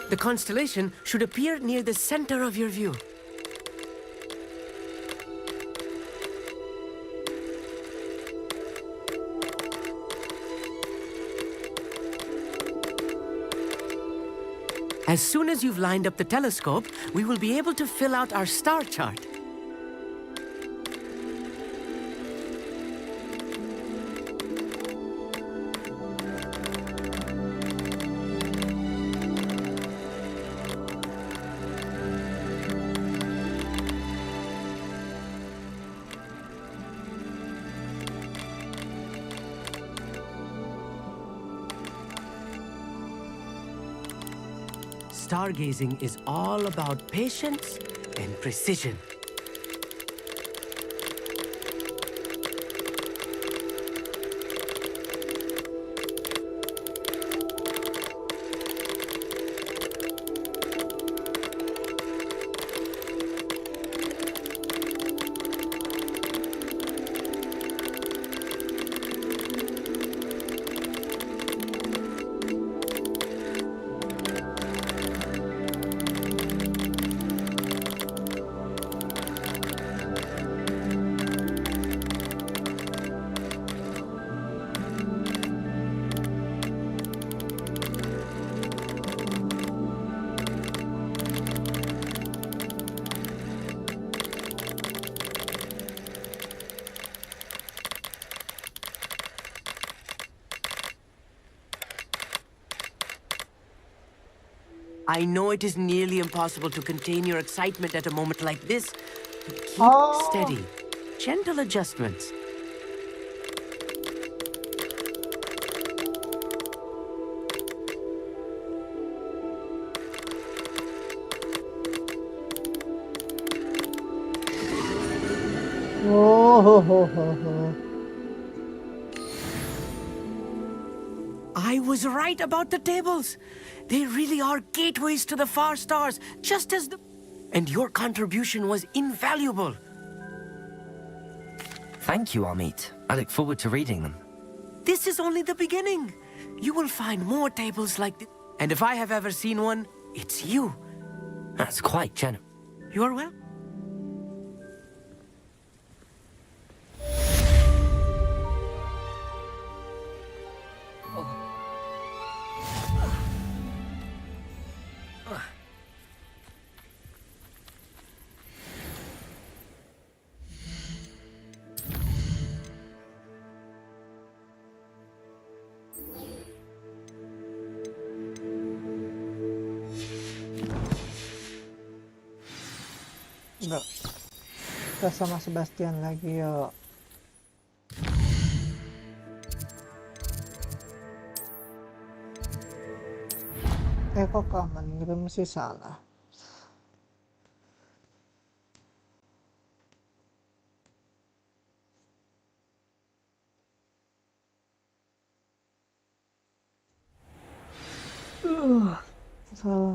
The constellation should appear near the center of your view. As soon as you've lined up the telescope, we will be able to fill out our star chart. Stargazing is all about patience and precision. I know it is nearly impossible to contain your excitement at a moment like this, but keep steady. Gentle adjustments. I was right about the tables. They really are gateways to the far stars, just as the... And your contribution was invaluable. Thank you, Amit. I look forward to reading them. This is only the beginning. You will find more tables like this. And if I have ever seen one, it's you. That's quite generous. You are well. Enggak. Kita sama Sebastian lagi yuk. Kok kamu ngirim sih salah.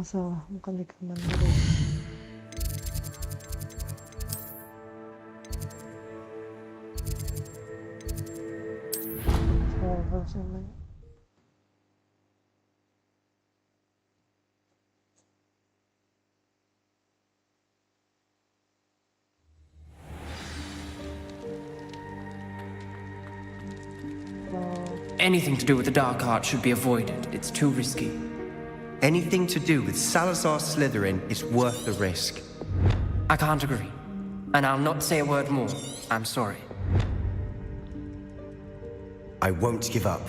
Salah, bukan di kanan dulu. Salah. Anything to do with the dark art should be avoided. It's too risky. Anything to do with Salazar Slytherin is worth the risk. I can't agree. And I'll not say a word more. I'm sorry. I won't give up.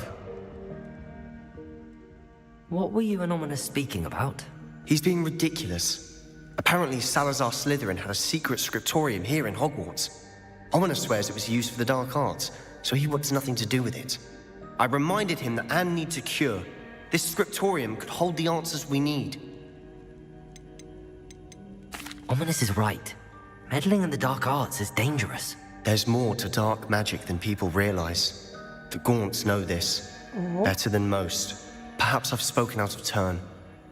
What were you and Ominous speaking about? He's being ridiculous. Apparently Salazar Slytherin had a secret scriptorium here in Hogwarts. Ominous swears it was used for the dark arts, so he wants nothing to do with it. I reminded him that Anne needs a cure. This scriptorium could hold the answers we need. Ominous is right. Meddling in the dark arts is dangerous. There's more to dark magic than people realize. The Gaunts know this. Better than most. Perhaps I've spoken out of turn.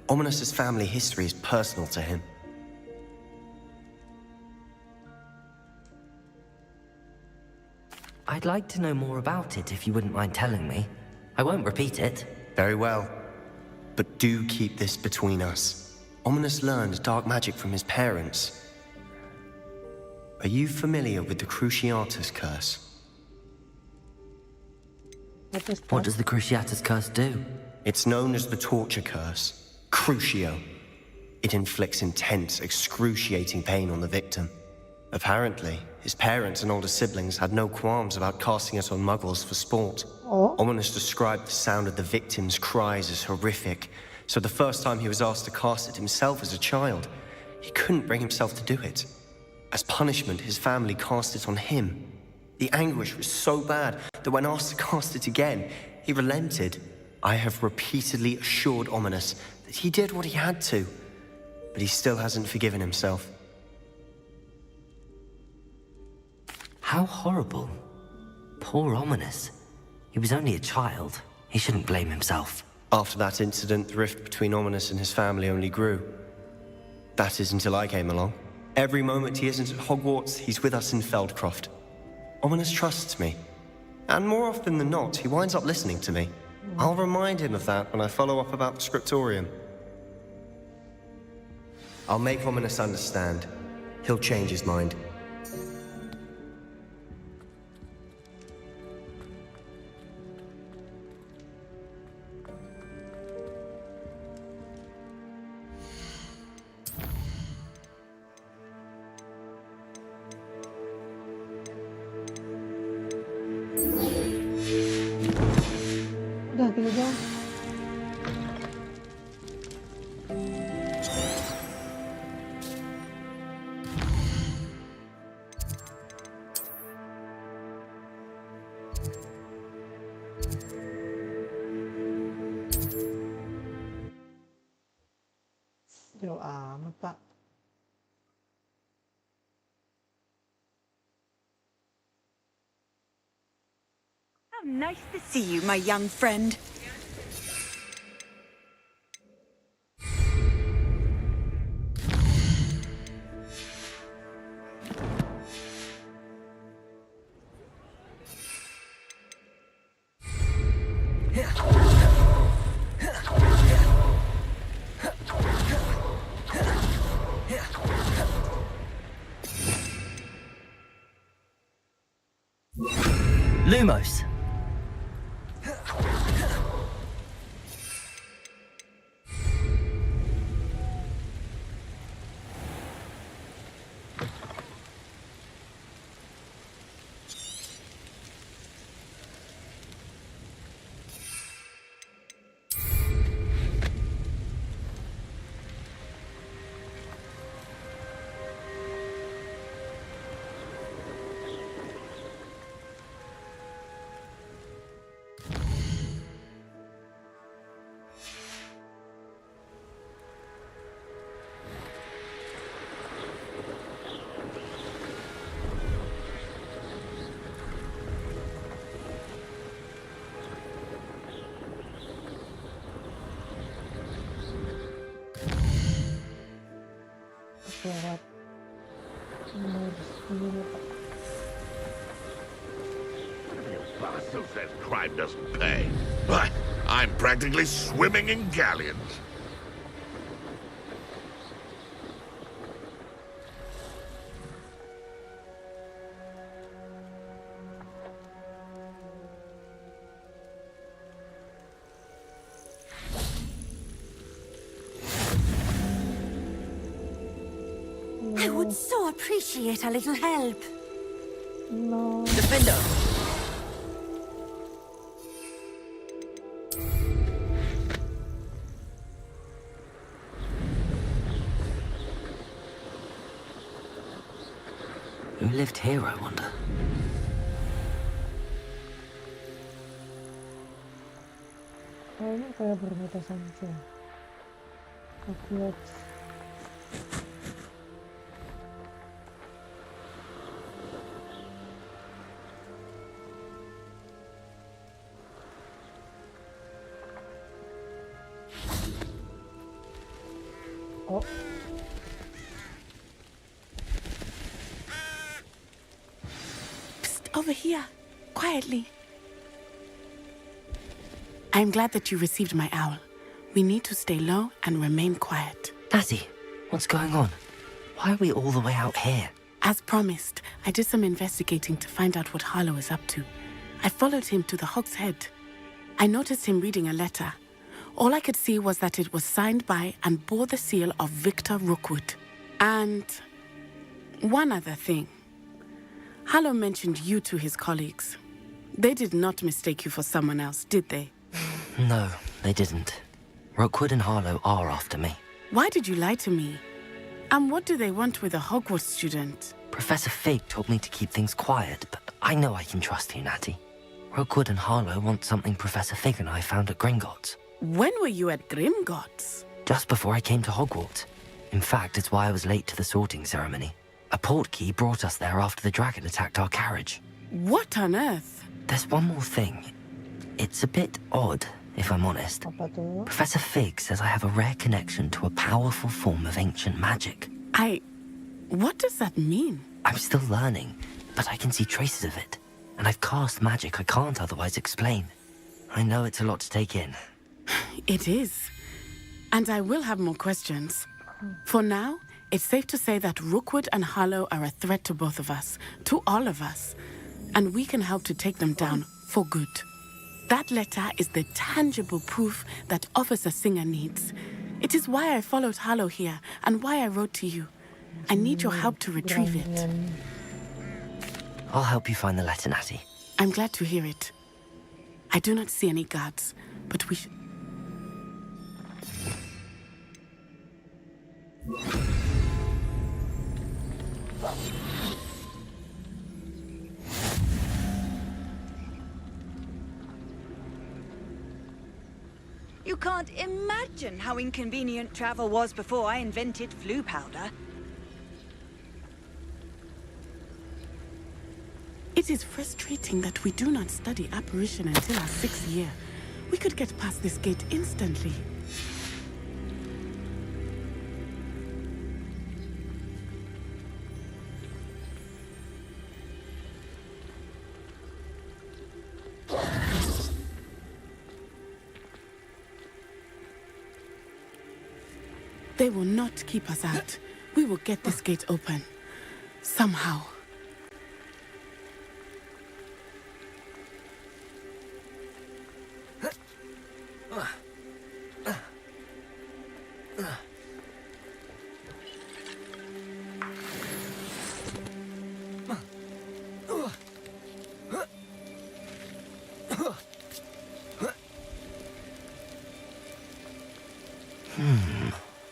Ominous's family history is personal to him. I'd like to know more about it if you wouldn't mind telling me. I won't repeat it. Very well. But do keep this between us. Ominous learned dark magic from his parents. Are you familiar with the Cruciatus Curse? What does the Cruciatus Curse do? It's known as the Torture Curse. Crucio. It inflicts intense, excruciating pain on the victim. Apparently, his parents and older siblings had no qualms about casting it on muggles for sport. Ominous described the sound of the victim's cries as horrific, so the first time he was asked to cast it himself as a child, he couldn't bring himself to do it. As punishment, his family cast it on him. The anguish was so bad that when asked to cast it again, he relented. I have repeatedly assured Ominous that he did what he had to, but he still hasn't forgiven himself. How horrible. Poor Ominous. He was only a child. He shouldn't blame himself. After that incident, the rift between Ominous and his family only grew. That is until I came along. Every moment he isn't at Hogwarts, he's with us in Feldcroft. Ominous trusts me. And more often than not, he winds up listening to me. I'll remind him of that when I follow up about the scriptorium. I'll make Ominous understand. He'll change his mind. Udah gitu dong. Jauh amat, Pak. How nice to see you, my young friend. Lumos! Lewat dulu, Pak. Bastard says crime doesn't pay. But I'm practically swimming in galleons. I would so appreciate a little help. No. Defender! Who lived here, I wonder? Kayaknya kayak bermata sanca. Hogwarts. Oh. Psst, over here, quietly. I'm glad that you received my owl. We need to stay low and remain quiet. Lassie, what's going on? Why are we all the way out here? As promised, I did some investigating to find out what Harlow is up to. I followed him to the Hog's Head. I noticed him reading a letter. All I could see was that it was signed by and bore the seal of Victor Rookwood. And one other thing. Harlow mentioned you to his colleagues. They did not mistake you for someone else, did they? No, they didn't. Rookwood and Harlow are after me. Why did you lie to me? And what do they want with a Hogwarts student? Professor Fig told me to keep things quiet, but I know I can trust you, Natty. Rookwood and Harlow want something Professor Fig and I found at Gringotts. When were you at Grimgotts? Just before I came to Hogwarts. In fact, it's why I was late to the sorting ceremony. A portkey brought us there after the dragon attacked our carriage. What on earth? There's one more thing. It's a bit odd, if I'm honest. Professor Fig says I have a rare connection to a powerful form of ancient magic. What does that mean? I'm still learning, but I can see traces of it. And I've cast magic I can't otherwise explain. I know it's a lot to take in. It is. And I will have more questions. For now, it's safe to say that Rookwood and Harlow are a threat to both of us, to all of us. And we can help to take them down for good. That letter is the tangible proof that Officer Singer needs. It is why I followed Harlow here and why I wrote to you. I need your help to retrieve it. I'll help you find the letter, Natty. I'm glad to hear it. I do not see any guards, but we should... You can't imagine how inconvenient travel was before I invented flu powder. It is frustrating that we do not study apparition until our 6th year. We could get past this gate instantly. They will not keep us out. We will get this gate open. Somehow.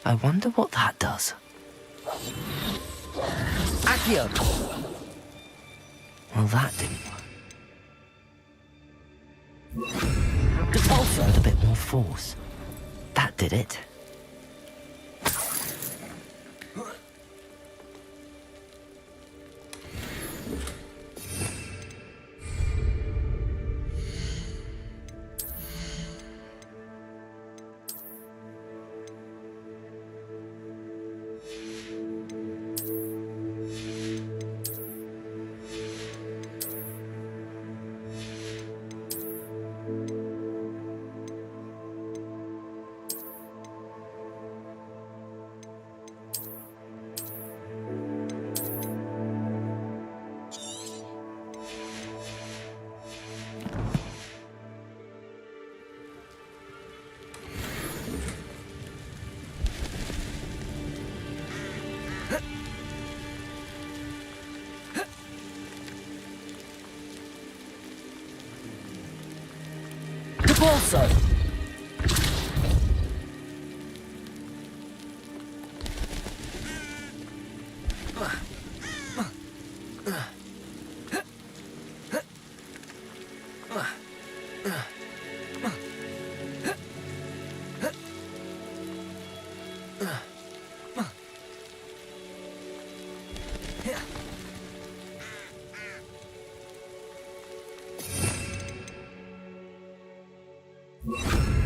I wonder what that does. Accio! Well, that didn't work. Also with a bit more force. That did it. Also.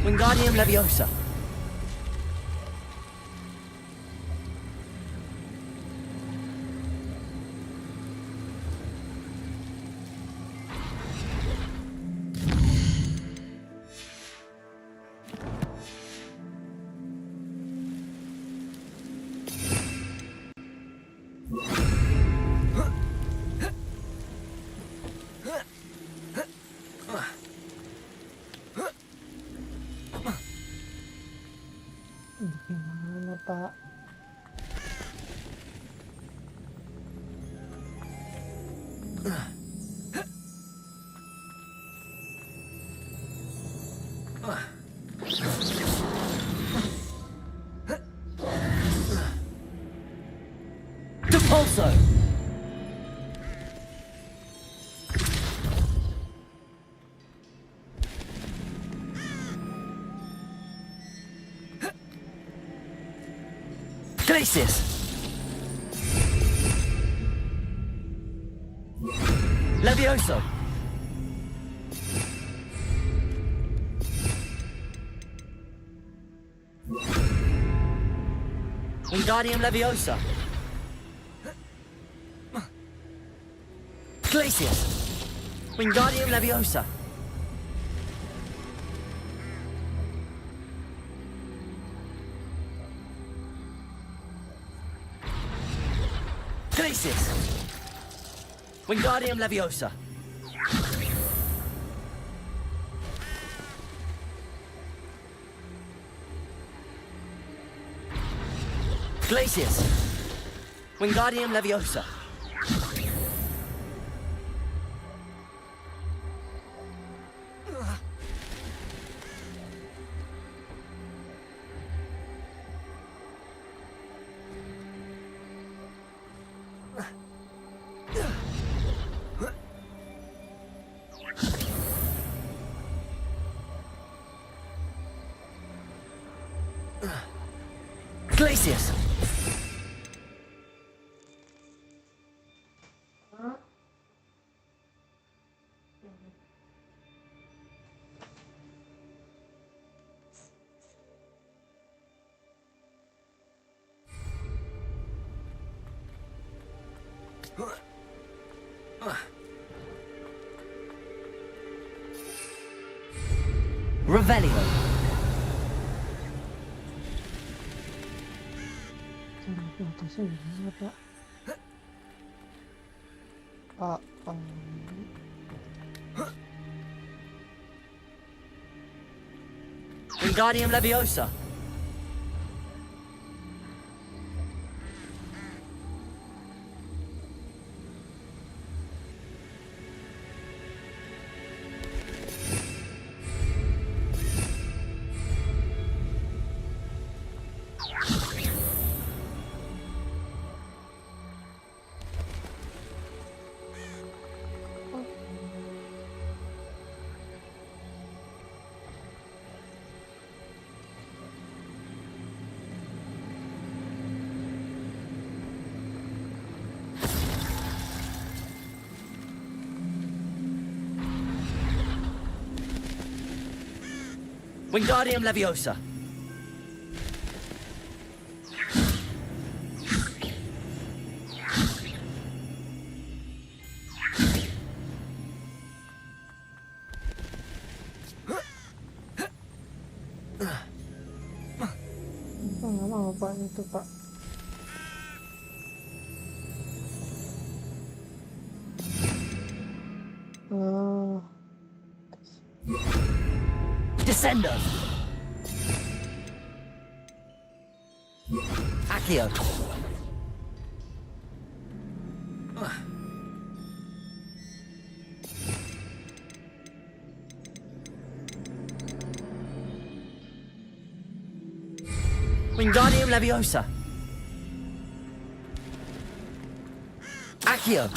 Wingardium Leviosa. Depulso! Glacius! Levioso! Wingardium Leviosa! Glacius! Wingardium Leviosa! Glacius! Wingardium Leviosa! Glacius! Wingardium Leviosa! Glacius! Revelio! Atasnya gimana, Pak? Wingardium Leviosa! Wingardium Leviosa! Nggak mau, Pak, itu, Pak. Descendo! Accio! Wingardium Leviosa! Accio!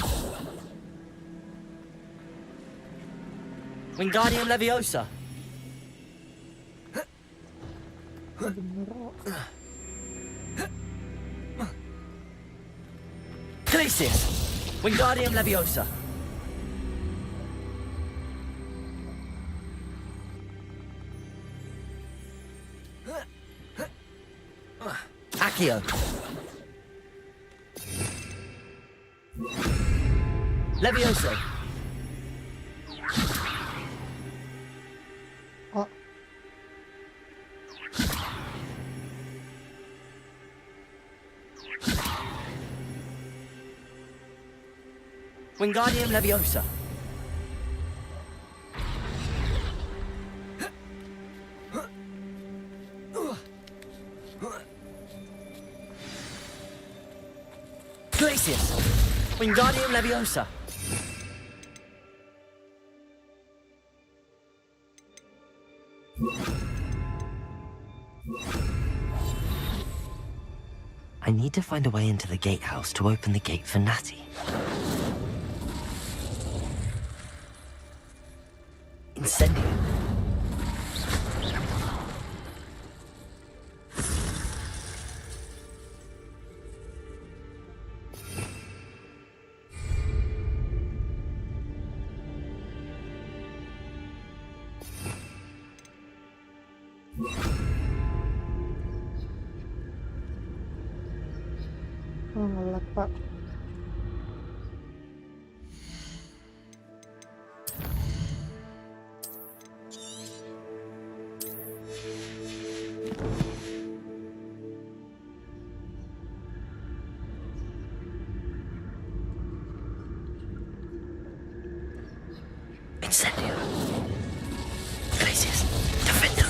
Wingardium Leviosa! Glacius! Wingardium Leviosa! Accio! Levioso! Wingardium Leviosa! Glacius! Wingardium Leviosa! I need to find a way into the gatehouse to open the gate for Natty. Incendio. Oh, ngelak, Pak. Incendio. Glacius. Defender.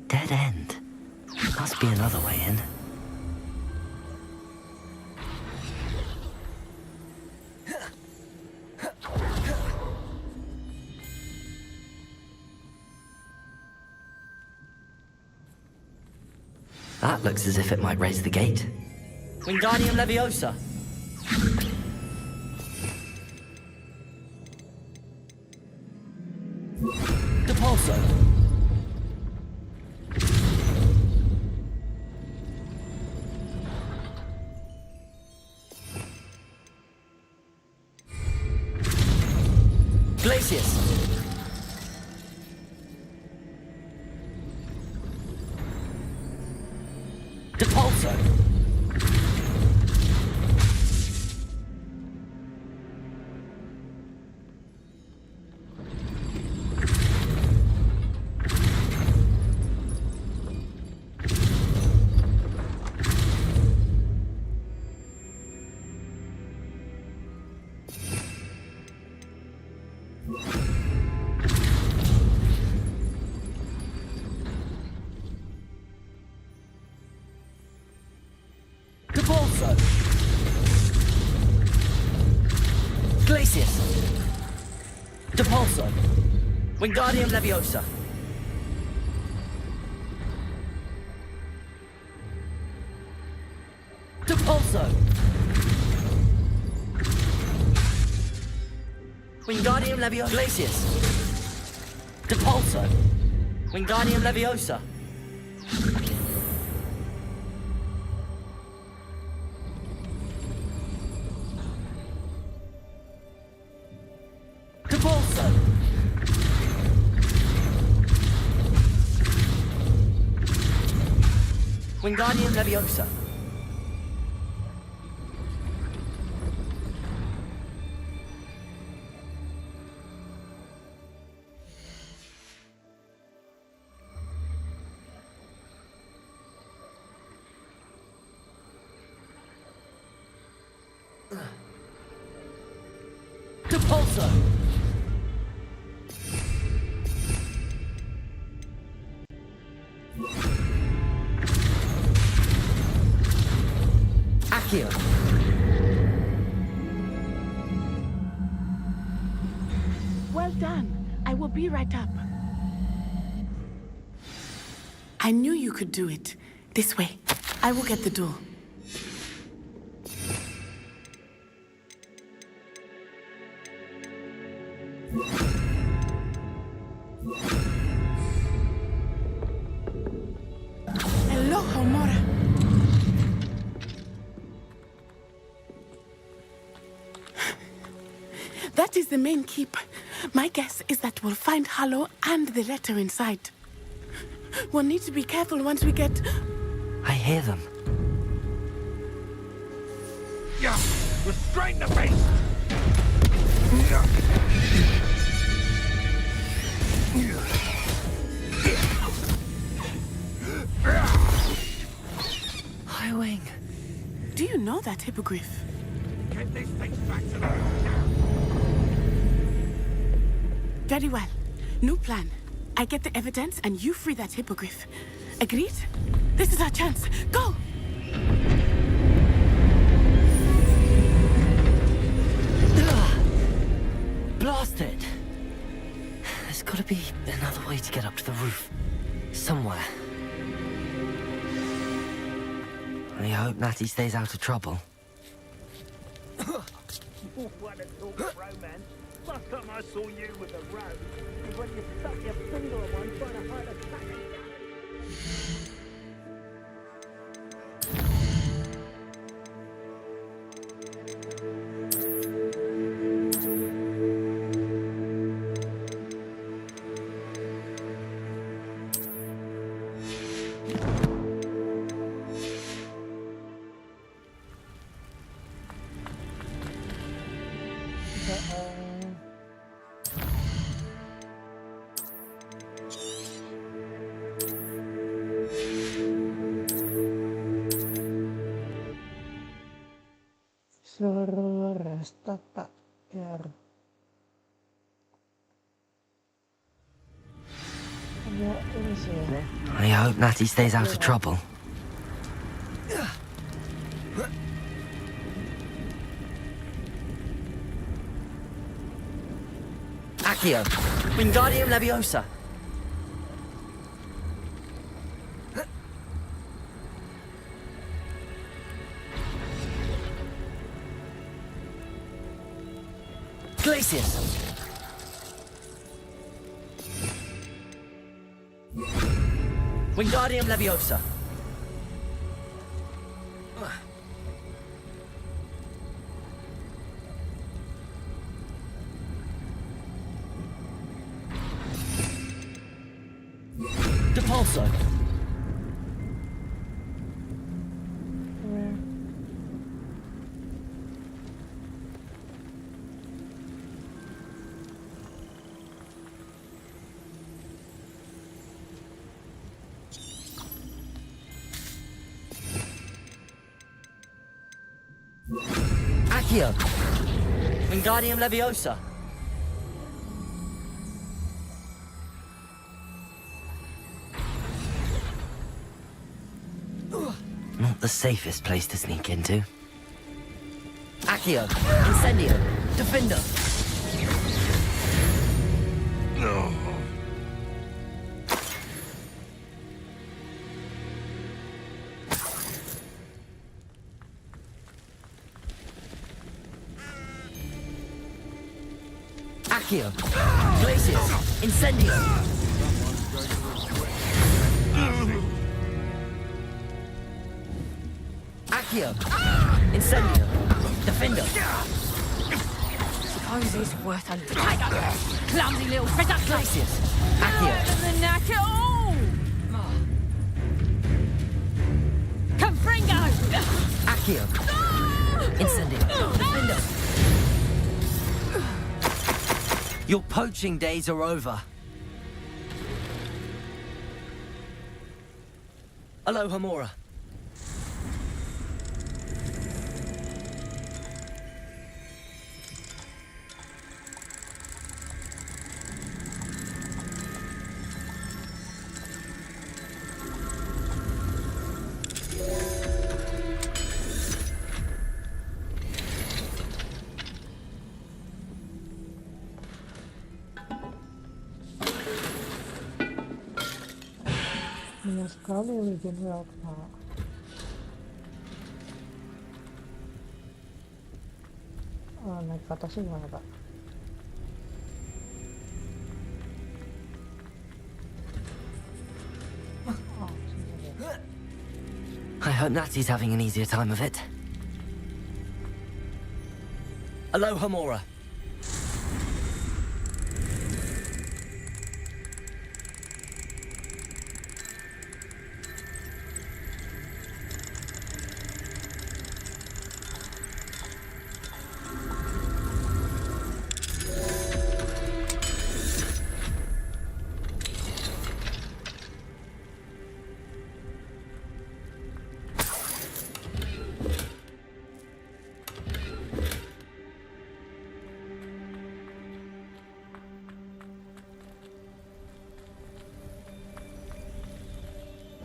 Dead end. Must be another way in. That looks as if it might raise the gate. Wingardium Leviosa. Depulso. Glacius. Depulso. Depulso. Glacius. Depulso. Wingardium Leviosa. Depulso. Wingardium Leviosa. Glacius. Depulso. Wingardium Leviosa. Depulso. Wingardium Leviosa. Depulso. Accio. Well done. I will be right up. I knew you could do it. This way. I will get the door. Hello, Homora. That is the main keep. My guess is that we'll find Hallow and the letter inside. We'll need to be careful once we get... I hear them. Yeah, restrain the beast! Highwing. Do you know that hippogriff? Get these things back to the... Very well. New plan. I get the evidence and you free that hippogriff. Agreed? This is our chance. Go! Blast it! There's gotta be another way to get up to the roof. Somewhere. I hope Natty stays out of trouble. What a talk, romance. Last time I saw you with a rose was when you stuck your finger on one trying to hide a fucking gun. Suruh restart tak biar ada ini sih ya. I hope Natty stays out of trouble. Accio, Wingardium Leviosa. Glacius. Wingardium Leviosa. Depulso. Accio. Wingardium Leviosa. Not the safest place to sneak into. Accio. Incendio. Defender. No. Accio. Glacius. Incendio. Accio. Incendio. Defender. Suppose it's worth a look. Clumsy little fitter. Glacius. Accio. Than that at all. Confringo. Accio. Incendio. Defender. Your poaching days are over. Alohomora. Banyak sekali Legend Welta. Naik ke atasnya gimana, Pak? I hope Natty's having an easier time of it. Alohomora.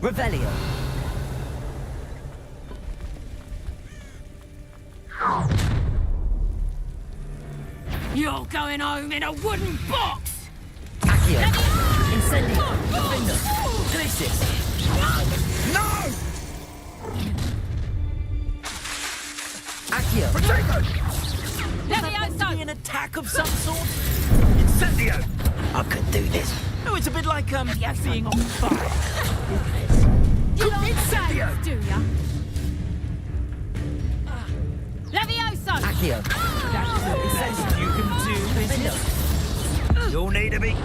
Revelio. You're going home in a wooden box! Accio. Incendio. Defender. Crisis. No! Accio. Levioso! An attack of some sort? Incendio! I could do this. Oh, it's a bit like, being on fire. You like saves, do ya? Levioso! Accio. You can do this. You'll need to be...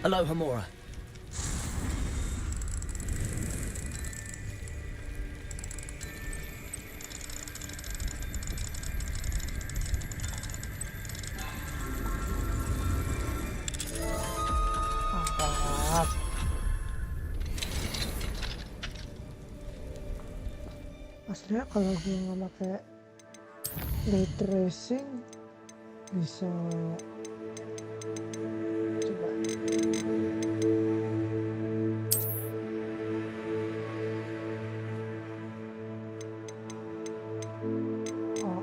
Aloha Mora. Mantap. Asli ya kalau gue nggak pakai ray tracing bisa coba. Oh.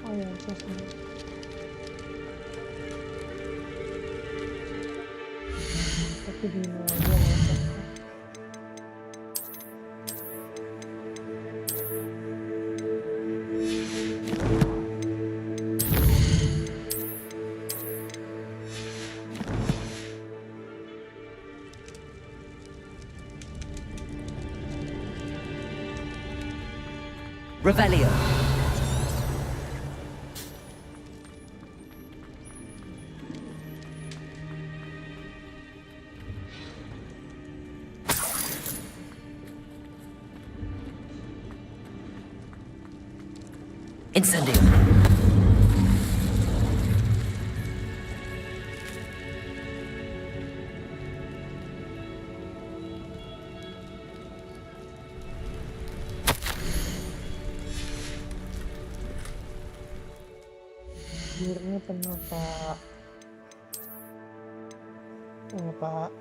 Oh ya, terus ini. Tapi di mana aja nggak. Revelio. Incendio. Akhirnya penuh pak. Oh pak.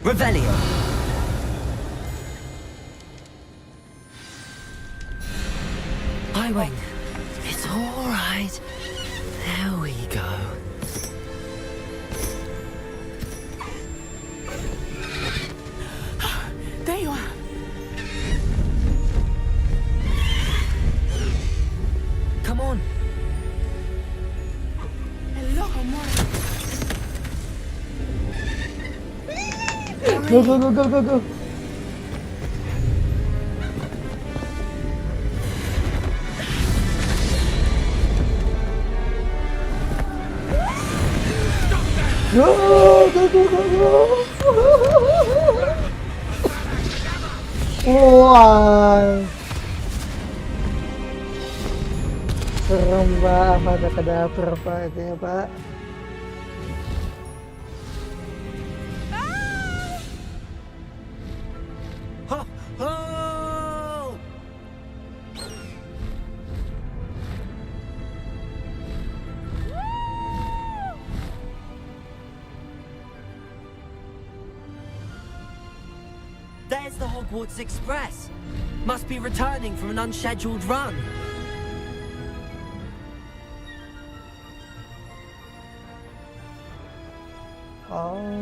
Revelio. Highwing. It's all right. There we go. There you are. Come on. Hello, Mora. Go go go go go go. Go go go go go. Wah. Serem banget ada kedapur pak itu ya pak. Hogwarts Express. Must be returning from an unscheduled run. Oh.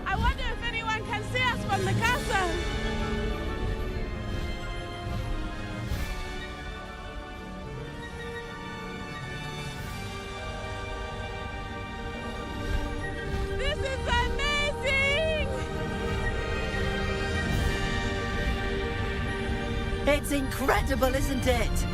I wonder if anyone can see us from the castle. This is amazing! It's incredible, isn't it?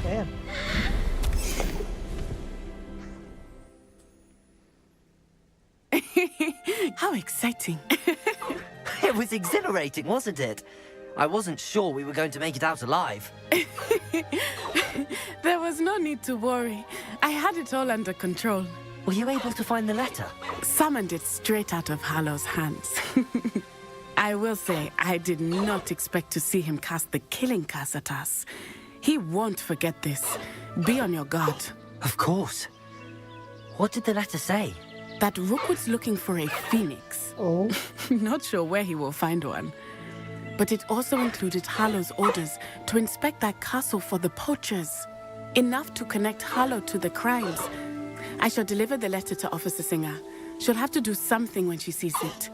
Damn. How exciting. It was exhilarating, wasn't it? I wasn't sure we were going to make it out alive. There was no need to worry. I had it all under control. Were you able to find the letter? Summoned it straight out of Hallow's hands. I will say, I did not expect to see him cast the killing curse at us. He won't forget this. Be on your guard. Of course. What did the letter say? That Rookwood's looking for a phoenix. Oh. Not sure where he will find one. But it also included Hallow's orders to inspect that castle for the poachers. Enough to connect Hallow to the crimes. I shall deliver the letter to Officer Singer. She'll have to do something when she sees it.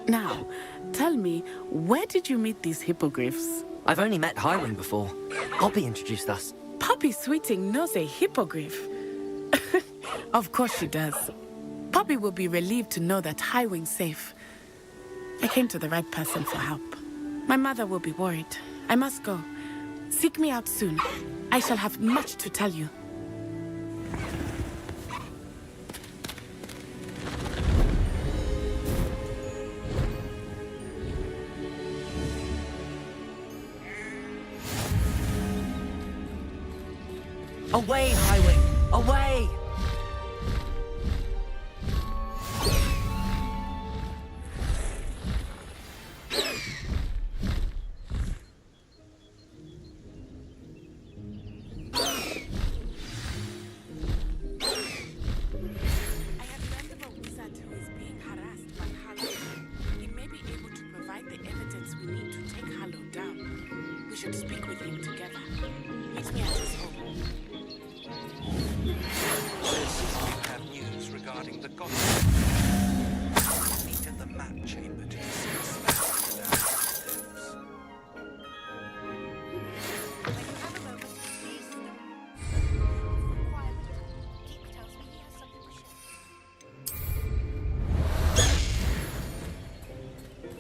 Now, tell me, where did you meet these hippogriffs? I've only met Highwing before. Poppy introduced us. Poppy Sweeting knows a hippogriff. Of course she does. Poppy will be relieved to know that Highwing's safe. I came to the right person for help. My mother will be worried. I must go. Seek me out soon. I shall have much to tell you. Away, Highwing! Away!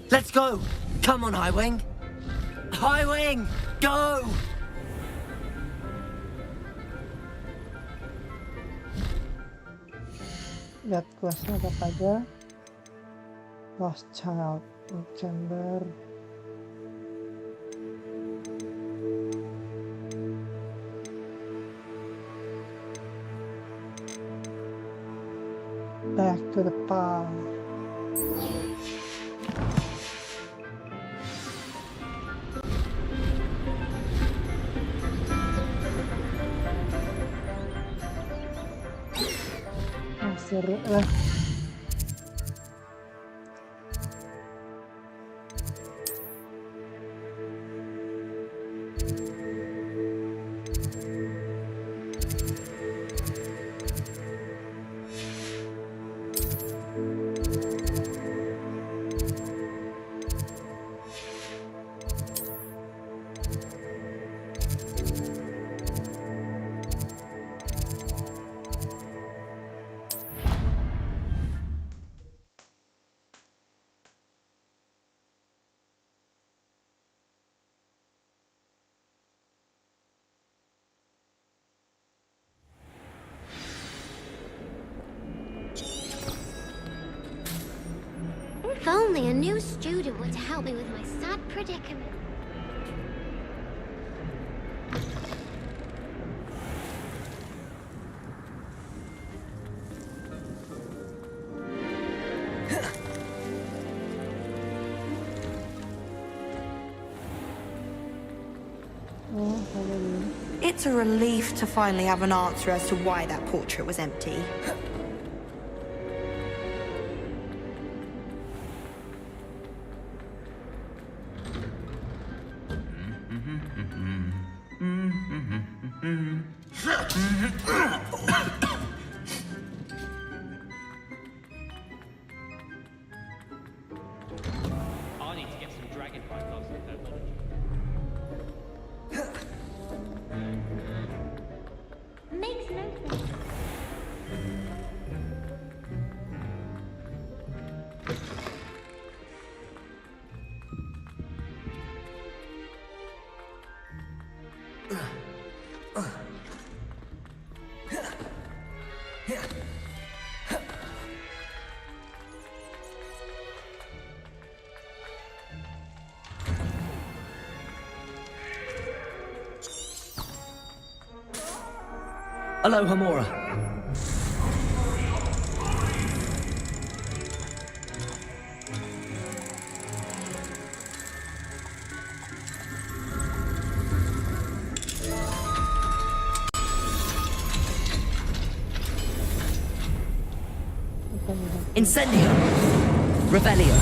Let's go! Come on, Highwing! Highwing! Go! Lihat questnya apa aja. Lost Child Chamber. Back to the past. Seru lah. only a new student were to help me with my sad predicament. It's a relief to finally have an answer as to why that portrait was empty. I need to get some dragonfly gloves with herbology. Makes no sense. Hello, Hamora. Incendio! Revelio!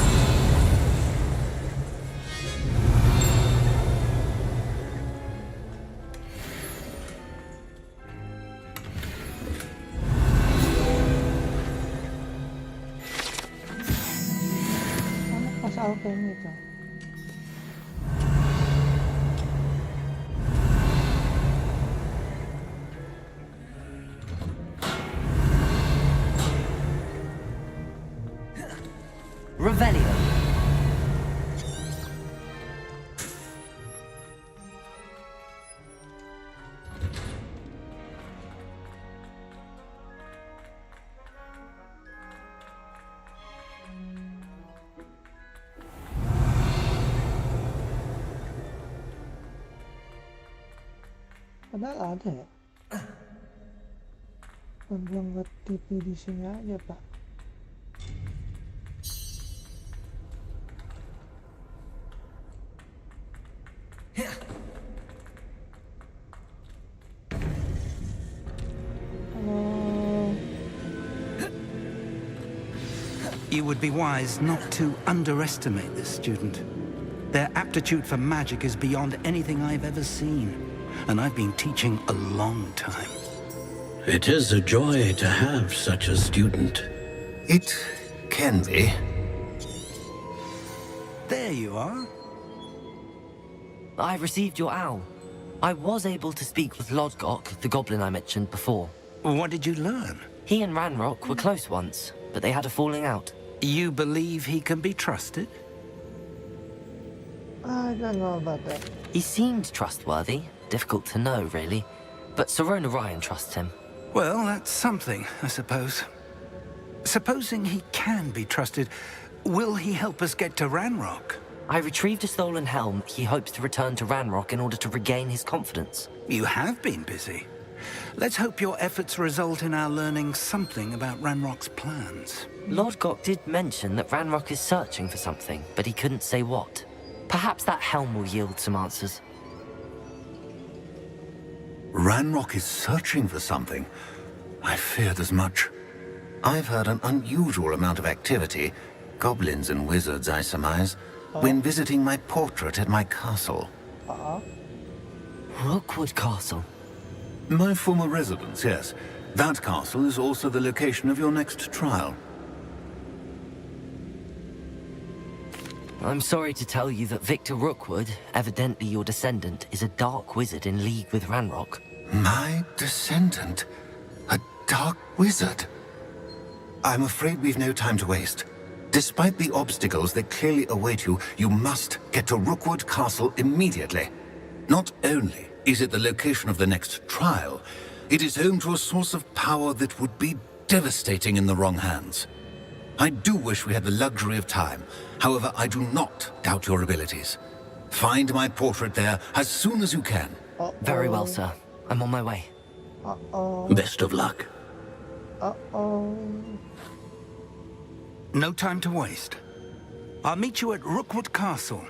Pas alchemy itu. Revelio! Padahal ada ya. Belum buat TV di sini aja, Pak. You would be wise not to underestimate this student. Their aptitude for magic is beyond anything I've ever seen, and I've been teaching a long time. It is a joy to have such a student. It can be. There you are. I received your owl. I was able to speak with Lodgok, the goblin I mentioned before. What did you learn? He and Ranrock were close once, but they had a falling out. You believe he can be trusted? I don't know about that. He seemed trustworthy. Difficult to know, really. But Sirona Ryan trusts him. Well, that's something, I suppose. Supposing he can be trusted, will he help us get to Ranrock? I retrieved a stolen helm. He hopes to return to Ranrock in order to regain his confidence. You have been busy. Let's hope your efforts result in our learning something about Ranrock's plans. Lodgok did mention that Ranrock is searching for something, but he couldn't say what. Perhaps that helm will yield some answers. Ranrock is searching for something. I feared as much. I've heard an unusual amount of activity, goblins and wizards, I surmise, when visiting my portrait at my castle. Rookwood Castle? My former residence, yes. That castle is also the location of your next trial. I'm sorry to tell you that Victor Rookwood, evidently your descendant, is a dark wizard in league with Ranrock. My descendant? A dark wizard? I'm afraid we've no time to waste. Despite the obstacles that clearly await you, you must get to Rookwood Castle immediately. Not only is it the location of the next trial, it is home to a source of power that would be devastating in the wrong hands. I do wish we had the luxury of time. However, I do not doubt your abilities. Find my portrait there as soon as you can. Very well, sir. I'm on my way. Best of luck. No time to waste. I'll meet you at Rookwood Castle.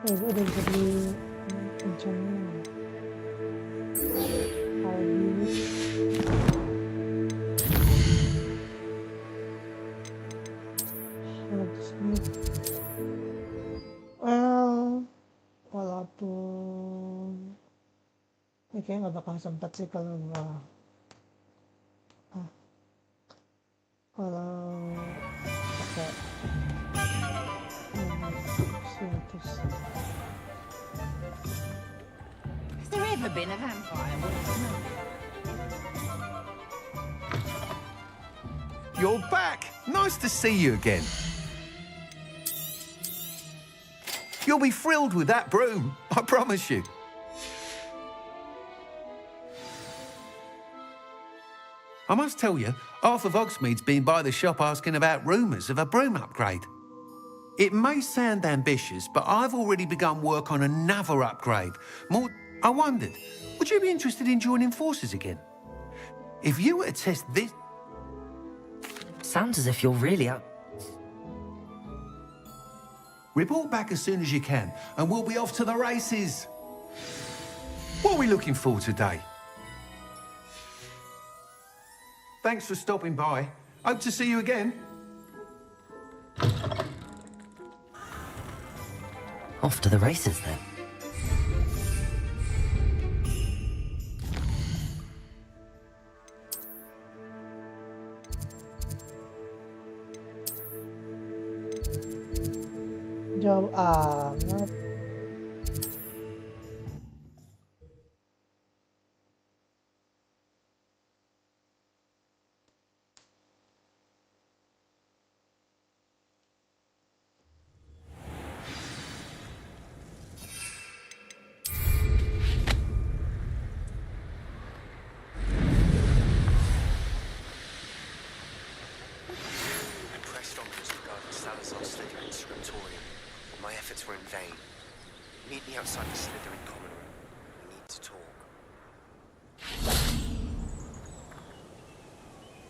Gue udah bisa beli kencangnya. Well, walaupun ini kayaknya nggak bakal sempat sih kalau pakai situs. Has there ever been a vampire? You're back! Nice to see you again. You'll be thrilled with that broom, I promise you. I must tell you, Arthur Hogsmeade's been by the shop asking about rumours of a broom upgrade. It may sound ambitious, but I've already begun work on another upgrade. I wondered, would you be interested in joining forces again? If you were to test this... Sounds as if you're really out... Report back as soon as you can, and we'll be off to the races. What are we looking for today? Thanks for stopping by. Hope to see you again. Off to the races, then. Jauh amat.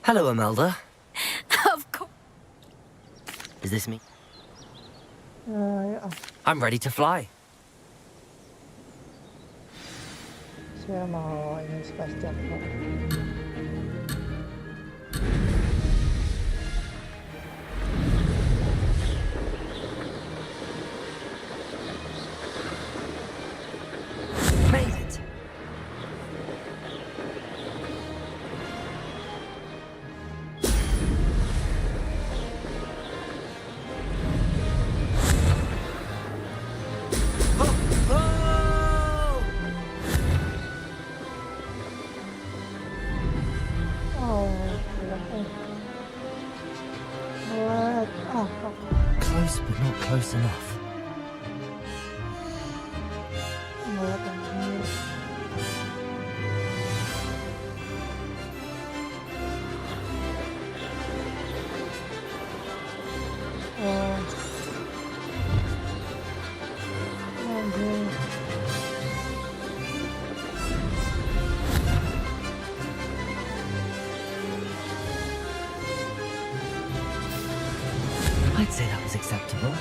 Hello, Imelda. Of course. Is this me? Yeah. I'm ready to fly. Saya mau ini Sebastian kok. Made it. Close, but not close enough. I'd say that was acceptable.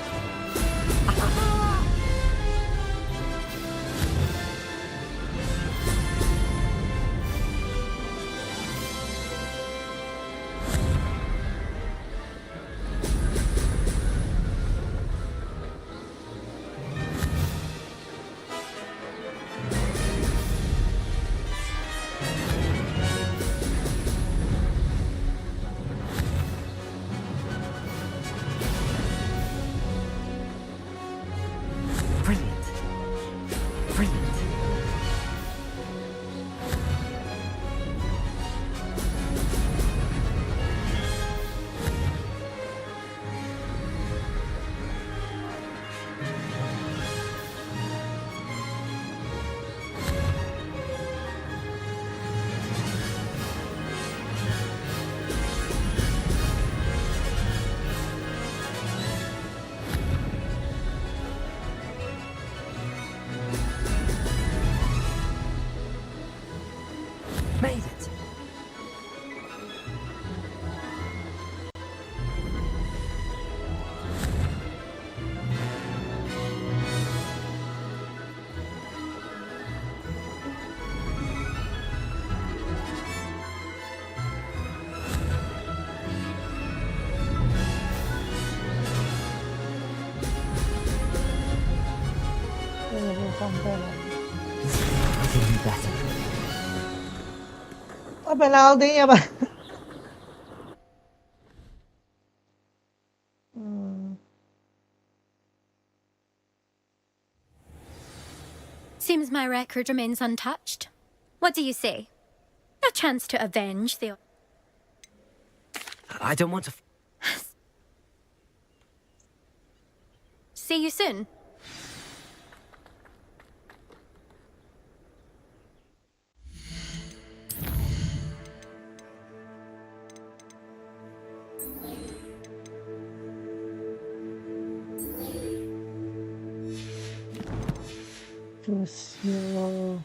Nothing better. Oh, penaltinya, Pak. Seems my record remains untouched. What do you say? A chance to avenge the... I don't want to... See you soon. Crucio.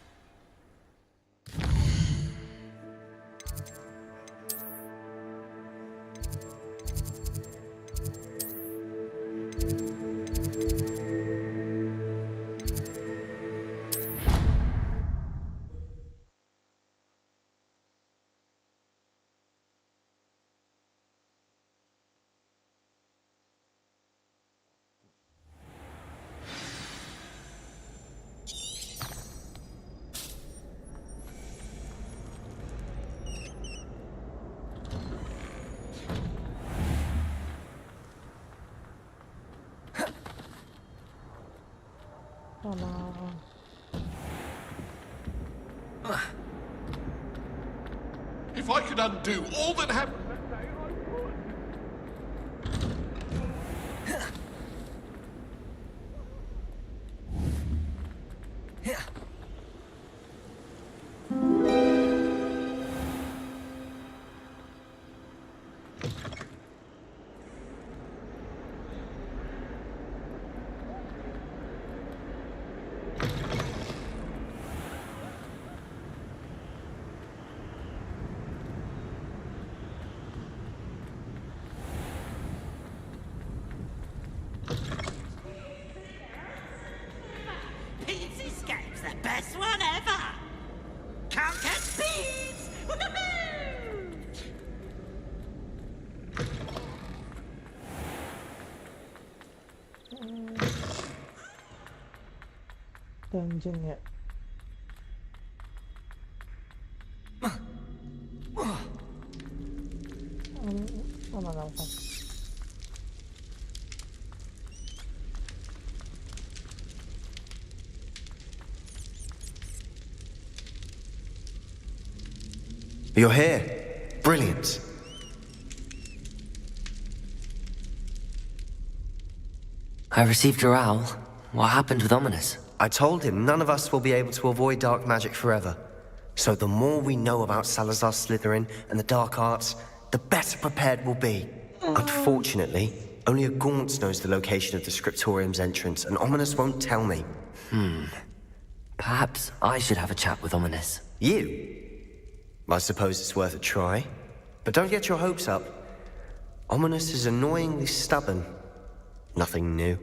If I could undo all that happened... Pete's Escape's the best one ever! Can't catch Pete! Dungeon ya. Aman aman. You're here. Brilliant. I received your owl. What happened with Ominous? I told him none of us will be able to avoid dark magic forever. So the more we know about Salazar Slytherin and the dark arts, the better prepared we'll be. Unfortunately, only a Gaunt knows the location of the Scriptorium's entrance, and Ominous won't tell me. Perhaps I should have a chat with Ominous. You? I suppose it's worth a try. But don't get your hopes up. Ominous is annoyingly stubborn. Nothing new.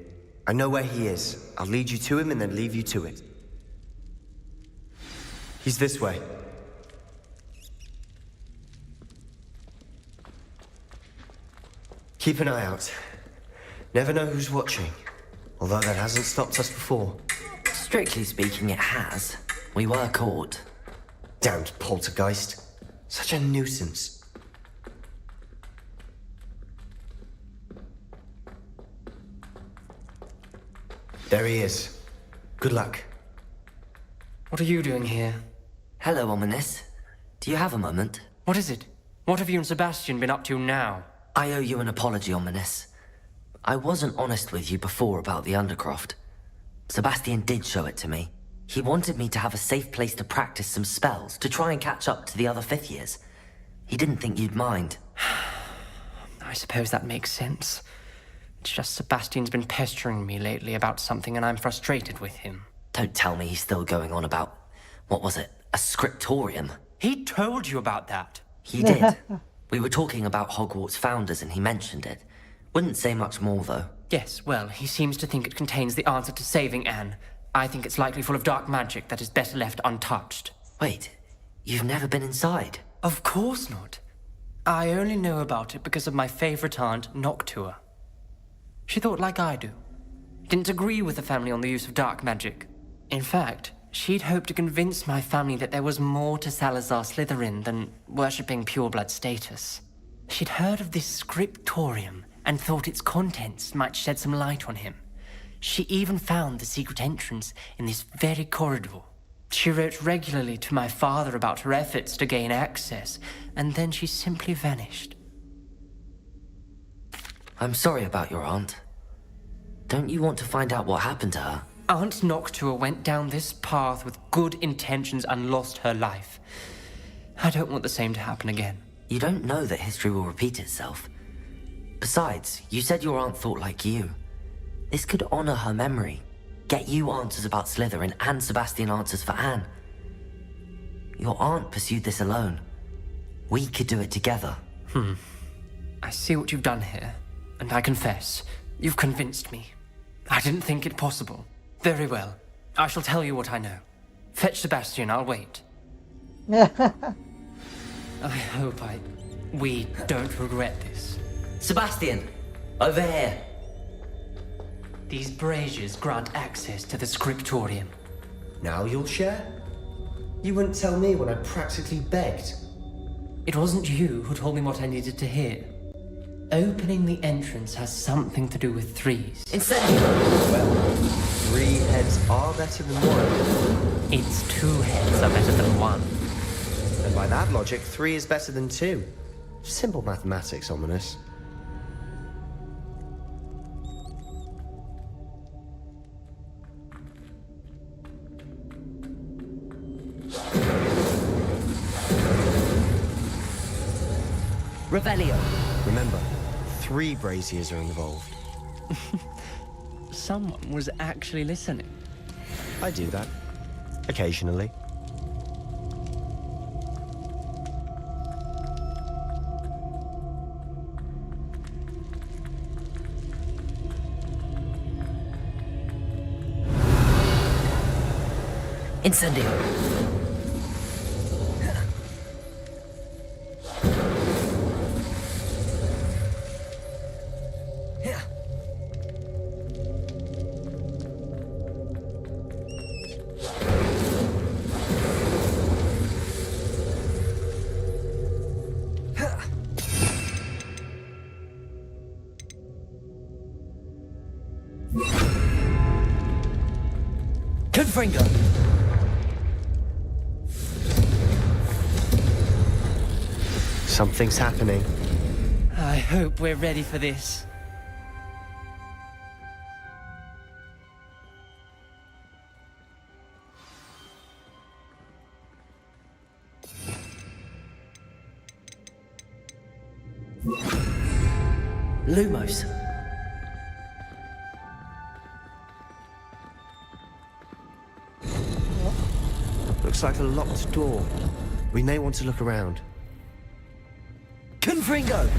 I know where he is. I'll lead you to him and then leave you to it. He's this way. Keep an eye out. Never know who's watching. Although that hasn't stopped us before. Strictly speaking, it has. We were caught. Damned poltergeist. Such a nuisance. There he is. Good luck. What are you doing here? Hello, Ominous. Do you have a moment? What is it? What have you and Sebastian been up to now? I owe you an apology, Ominous. I wasn't honest with you before about the Undercroft. Sebastian did show it to me. He wanted me to have a safe place to practice some spells, to try and catch up to the other fifth years. He didn't think you'd mind. I suppose that makes sense. It's just Sebastian's been pestering me lately about something and I'm frustrated with him. Don't tell me he's still going on about, what was it, a scriptorium? He told you about that. He did. We were talking about Hogwarts founders and he mentioned it. Wouldn't say much more, though. Yes, well, he seems to think it contains the answer to saving Anne. I think it's likely full of dark magic that is better left untouched. Wait, you've never been inside? Of course not. I only know about it because of my favorite aunt, Noctua. She thought like I do. Didn't agree with the family on the use of dark magic. In fact, she'd hoped to convince my family that there was more to Salazar Slytherin than worshipping pureblood status. She'd heard of this scriptorium and thought its contents might shed some light on him. She even found the secret entrance in this very corridor. She wrote regularly to my father about her efforts to gain access, and then she simply vanished. I'm sorry about your aunt. Don't you want to find out what happened to her? Aunt Noctua went down this path with good intentions and lost her life. I don't want the same to happen again. You don't know that history will repeat itself. Besides, you said your aunt thought like you. This could honor her memory, get you answers about Slytherin and Sebastian answers for Anne. Your aunt pursued this alone. We could do it together. I see what you've done here, and I confess, you've convinced me. I didn't think it possible. Very well. I shall tell you what I know. Fetch Sebastian, I'll wait. I hope we don't regret this. Sebastian! Over here! These braziers grant access to the scriptorium. Now you'll share? You wouldn't tell me when I practically begged. It wasn't you who told me what I needed to hear. Opening the entrance has something to do with threes. Incendio! Well, 3 heads are better than 1. It's 2 heads are better than 1. And by that logic, 3 is better than 2. Simple mathematics, Ominous. Revelio! Remember, 3 braziers are involved. Someone was actually listening. I do that. Occasionally. Incendio! Confringo! Something's happening. I hope we're ready for this. Lumos! Looks like a locked door. We may want to look around. Confringo!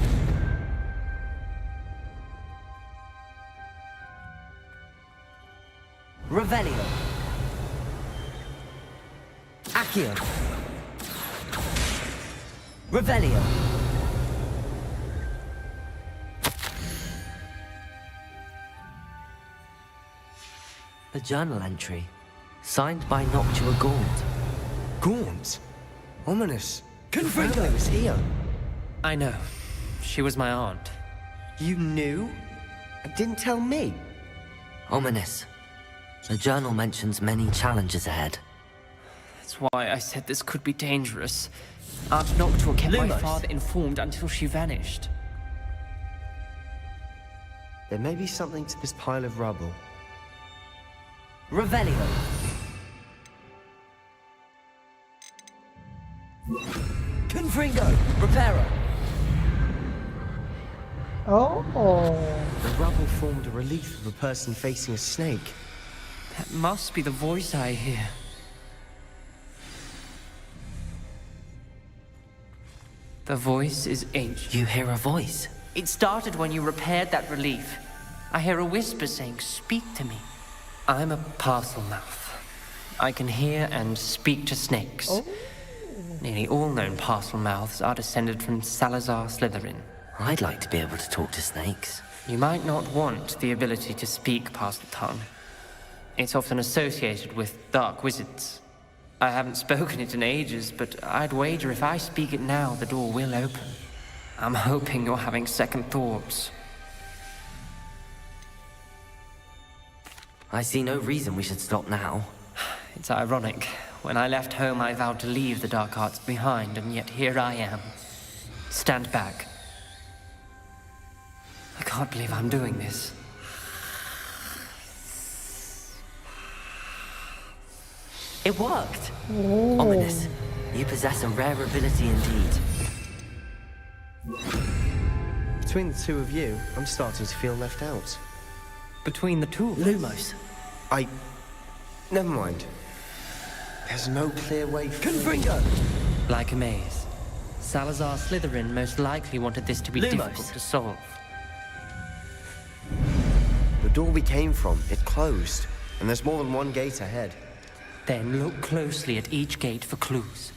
Revelio! Accio! Revelio! A journal entry, signed by Noctua Gaunt. Gaunt? Ominous. Confringo! I was here. I know. She was my aunt. You knew? And didn't tell me? Ominous. The journal mentions many challenges ahead. That's why I said this could be dangerous. Aunt Noctua kept my Lumos. father informed until she vanished. There may be something to this pile of rubble. Revelio! Confringo! Reparo! Oh. The rubble formed a relief of a person facing a snake. That must be the voice I hear. The voice is ancient. You hear a voice? It started when you repaired that relief. I hear a whisper saying, "Speak to me." I'm a parcel mouth. I can hear and speak to snakes. Oh. Nearly all known parcel mouths are descended from Salazar Slytherin. I'd like to be able to talk to snakes. You might not want the ability to speak parcel tongue. It's often associated with dark wizards. I haven't spoken it in ages, but I'd wager if I speak it now, the door will open. I'm hoping you're having second thoughts. I see no reason we should stop now. It's ironic. When I left home, I vowed to leave the dark arts behind, and yet here I am. Stand back. I can't believe I'm doing this. It worked! Ominous. You possess a rare ability indeed. Between the two of you, I'm starting to feel left out. Between the two of us? Lumos. Never mind. There's no clear way forward. Like a maze. Salazar Slytherin most likely wanted this to be difficult to solve. The door we came from, it closed. And there's more than one gate ahead. Then look closely at each gate for clues.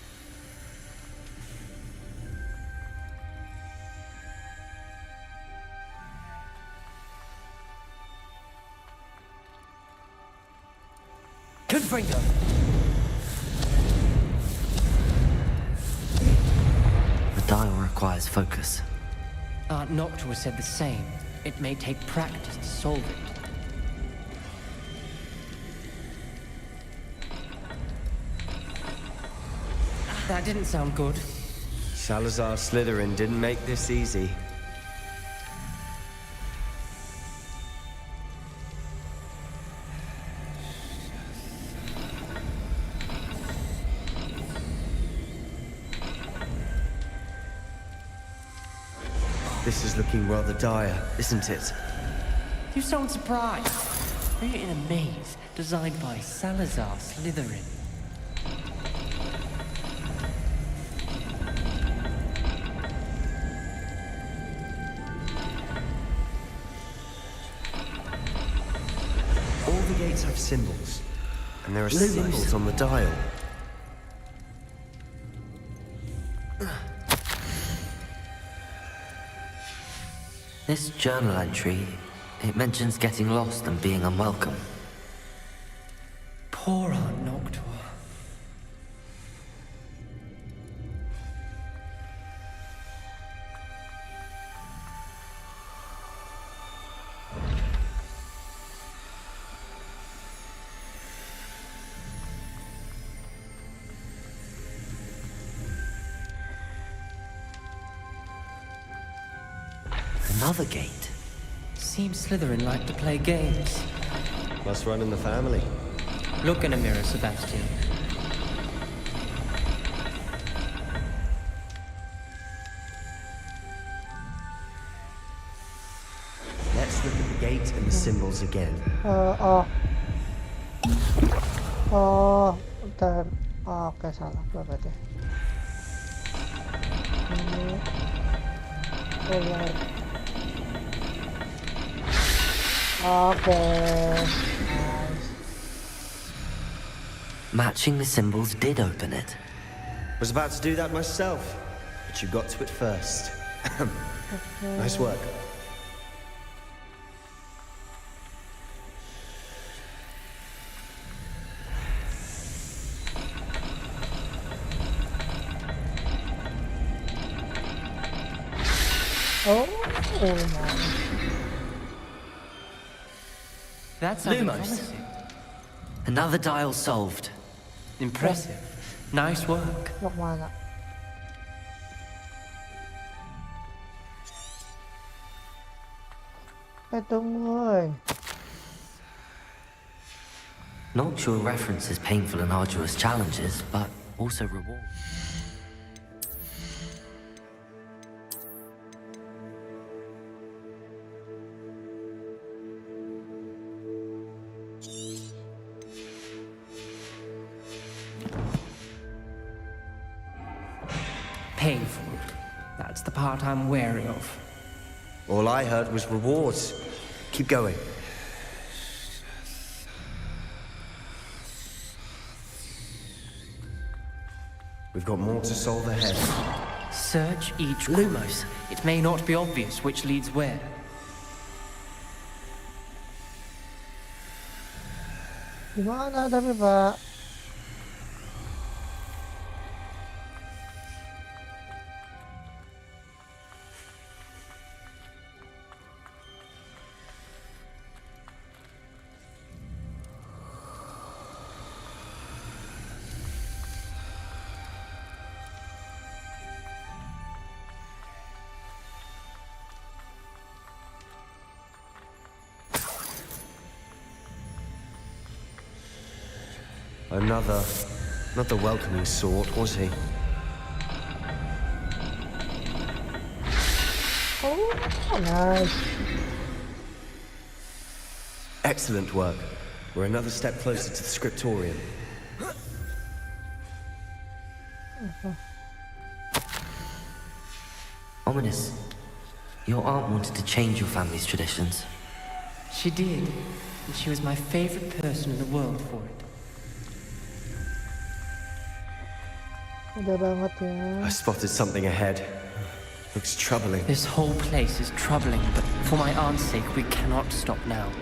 Confringo! The dial requires focus. Aunt Noctua said the same. It may take practice to solve it. That didn't sound good. Salazar Slytherin didn't make this easy. This is looking rather dire, isn't it? You sound surprised. We're in a maze designed by Salazar Slytherin. All the gates have symbols, and there are symbols on the dial. This journal entry, it mentions getting lost and being unwelcome. Poor Aunt Noctua. Another gate. Seems Slytherin like to play games. Must run in the family. Look in a mirror, Sebastian. Let's look at the gate and the symbols again. Bentar. Oke, salah berarti. Ini keluar. Oke. Nice. Matching the symbols did open it. Was about to do that myself, but you got to it first. Nice work. Oh, That's Lumos. Another dial solved. Impressive. Nice work. Mau mana? Tunggu. Noctua references painful and arduous challenges, but also rewards. Painful. That's the part I'm wary of. All I heard was rewards. Keep going. We've got more to solve ahead. Search each Lumos. It may not be obvious which leads where. Gimana tapi Pak? Not the welcoming sort, was he? Oh, nice. Excellent work. We're another step closer to the scriptorium. Ominous, your aunt wanted to change your family's traditions. She did, and she was my favorite person in the world for it. Udah banget ya. I spotted something ahead. Looks troubling. This whole place is troubling, but for my aunt's sake, we cannot stop now.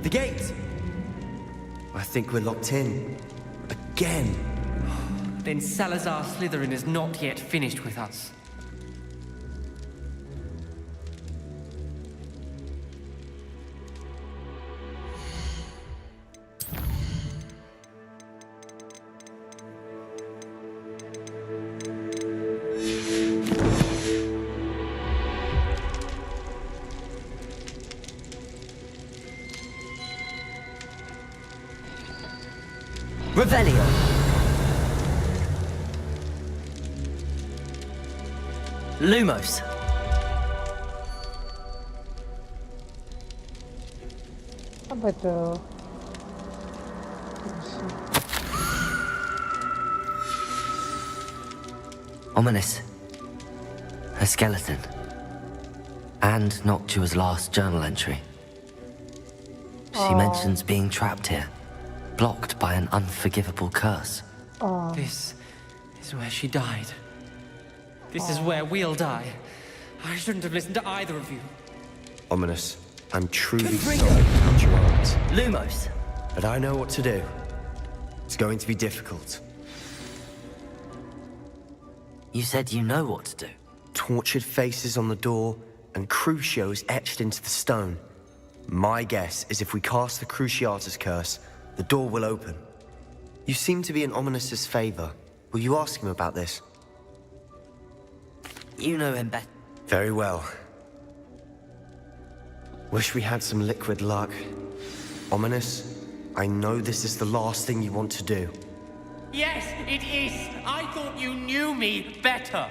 The gate! I think we're locked in. Again. Then Salazar Slytherin is not yet finished with us. Revelio! Lumos! Apa itu? Ominous. A skeleton. And Noctua's last journal entry. She mentions being trapped here, blocked by an unforgivable curse. This is where she died. This is where we'll die. I shouldn't have listened to either of you. Ominous, I'm truly sorry about your aunt. Lumos! But I know what to do. It's going to be difficult. You said you know what to do. Tortured faces on the door, and Crucios etched into the stone. My guess is if we cast the Cruciatus curse, the door will open. You seem to be in Ominous's favor. Will you ask him about this? You know him better. Very well. Wish we had some liquid luck. Ominous, I know this is the last thing you want to do. Yes, it is. I thought you knew me better.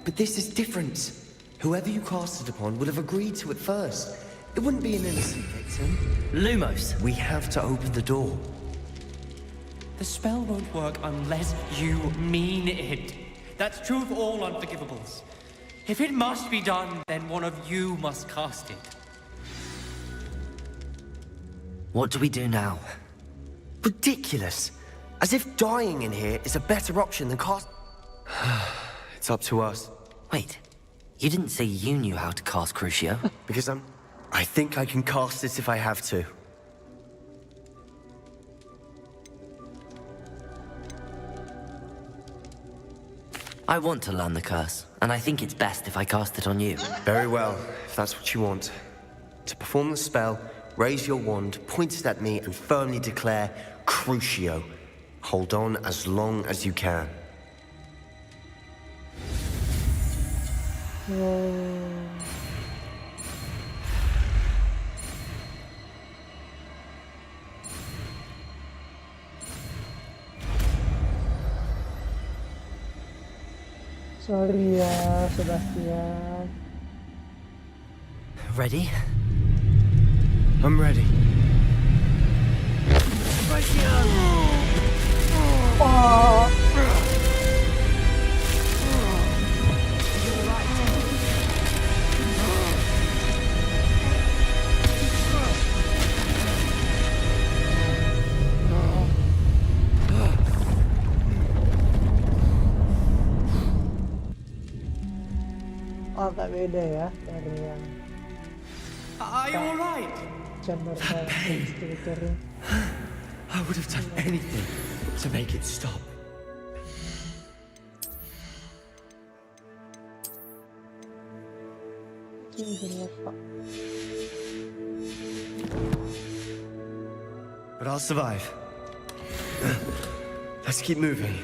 But this is different. Whoever you cast it upon would have agreed to it first. It wouldn't be an innocent victim. Lumos! We have to open the door. The spell won't work unless you mean it. That's true of all unforgivables. If it must be done, then one of you must cast it. What do we do now? Ridiculous. As if dying in here is a better option than cast... It's up to us. Wait, you didn't say you knew how to cast Crucio? Because I think I can cast it if I have to. I want to learn the curse, and I think it's best if I cast it on you. Very well, if that's what you want. To perform the spell, raise your wand, point it at me, and firmly declare, Crucio. Hold on as long as you can. Sorry ya, Sebastian. Ready? I'm ready. Oh, agak beda ya dari yang Are you all right? That pain. I would have done anything to make it stop. But I'll survive. Let's keep moving.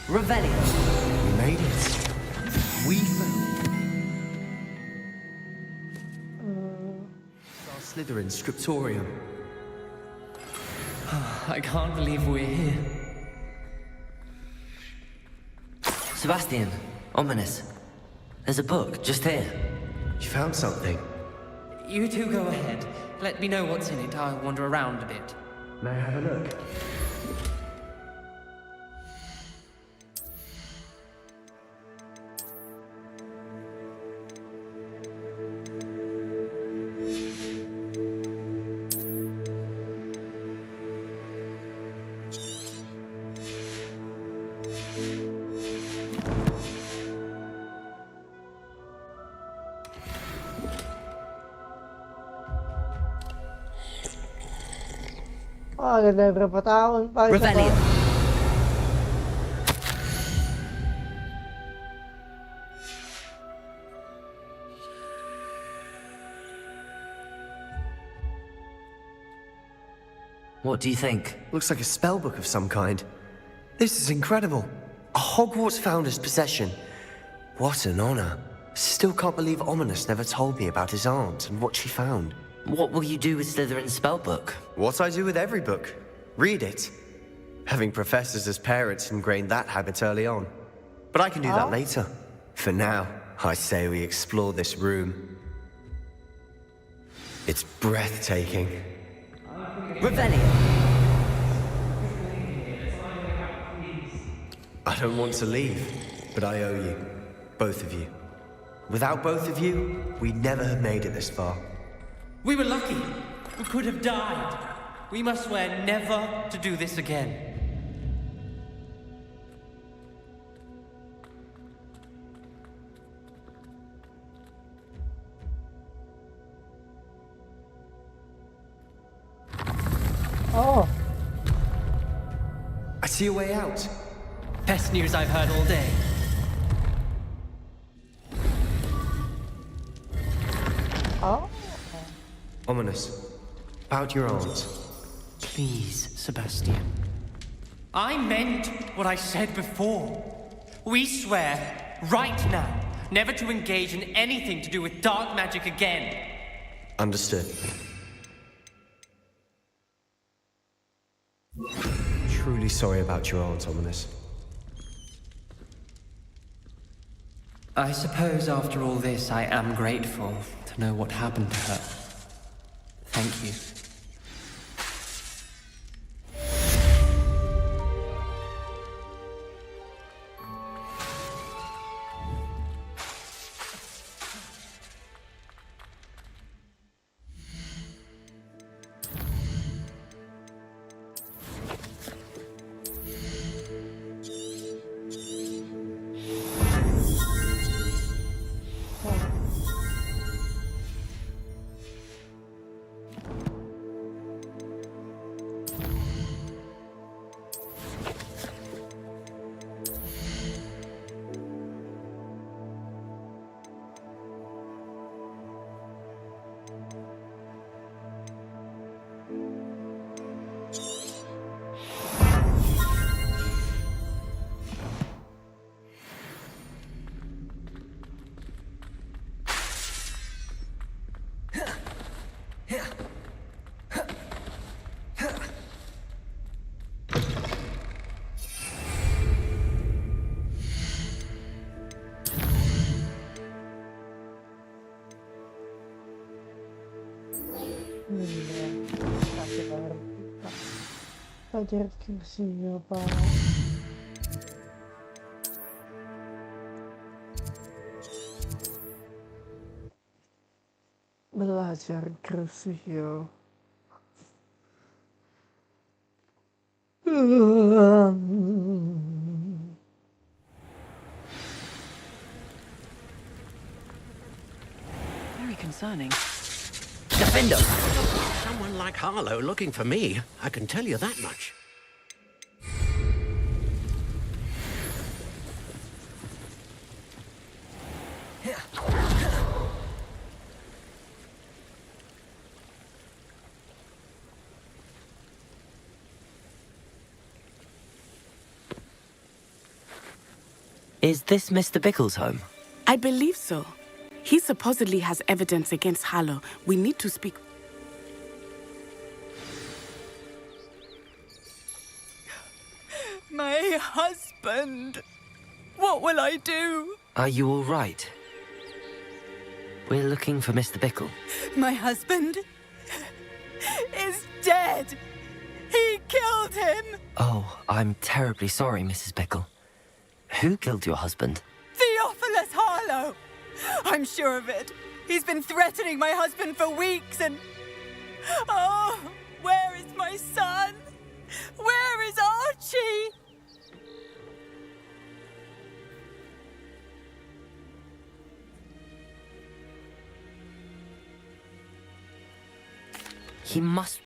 Revelio. We made it. We found our Slytherin scriptorium. I can't believe we're here. Sebastian, ominous. There's a book just here. You found something? You two go ahead. Let me know what's in it. I'll wander around a bit. May I have a look? Ganda berapa tahun Pak? Revelio. What do you think? Looks like a spellbook of some kind. This is incredible. A Hogwarts founder's possession. What an honor. Still can't believe Ominous never told me about his aunt and what she found. What will you do with Slytherin's spellbook? What I do with every book. Read it. Having professors as parents ingrained that habit early on. But I can do that later. For now, I say we explore this room. It's breathtaking. Revelio. I don't want to leave, but I owe you. Both of you. Without both of you, we'd never have made it this far. We were lucky. We could have died. We must swear never to do this again. Oh. I see a way out. Best news I've heard all day. Oh. Ominous. About your aunt. Please, Sebastian. I meant what I said before. We swear, right now, never to engage in anything to do with dark magic again. Understood. Truly sorry about your aunt, Ominous. I suppose after all this, I am grateful to know what happened to her. Thank you. Belajar kursiyo, Pak. Belajar kursiyo. Very concerning. Defender! Someone like Harlow looking for me, I can tell you that much. Is this Mr. Bickle's home? I believe so. He supposedly has evidence against Harlow. We need to speak. My husband! What will I do? Are you all right? We're looking for Mr. Bickle. My husband is dead! He killed him! Oh, I'm terribly sorry, Mrs. Bickle. Who killed your husband? Theophilus Harlow! I'm sure of it. He's been threatening my husband for weeks and... Oh, where is my son? Where is Archie? He must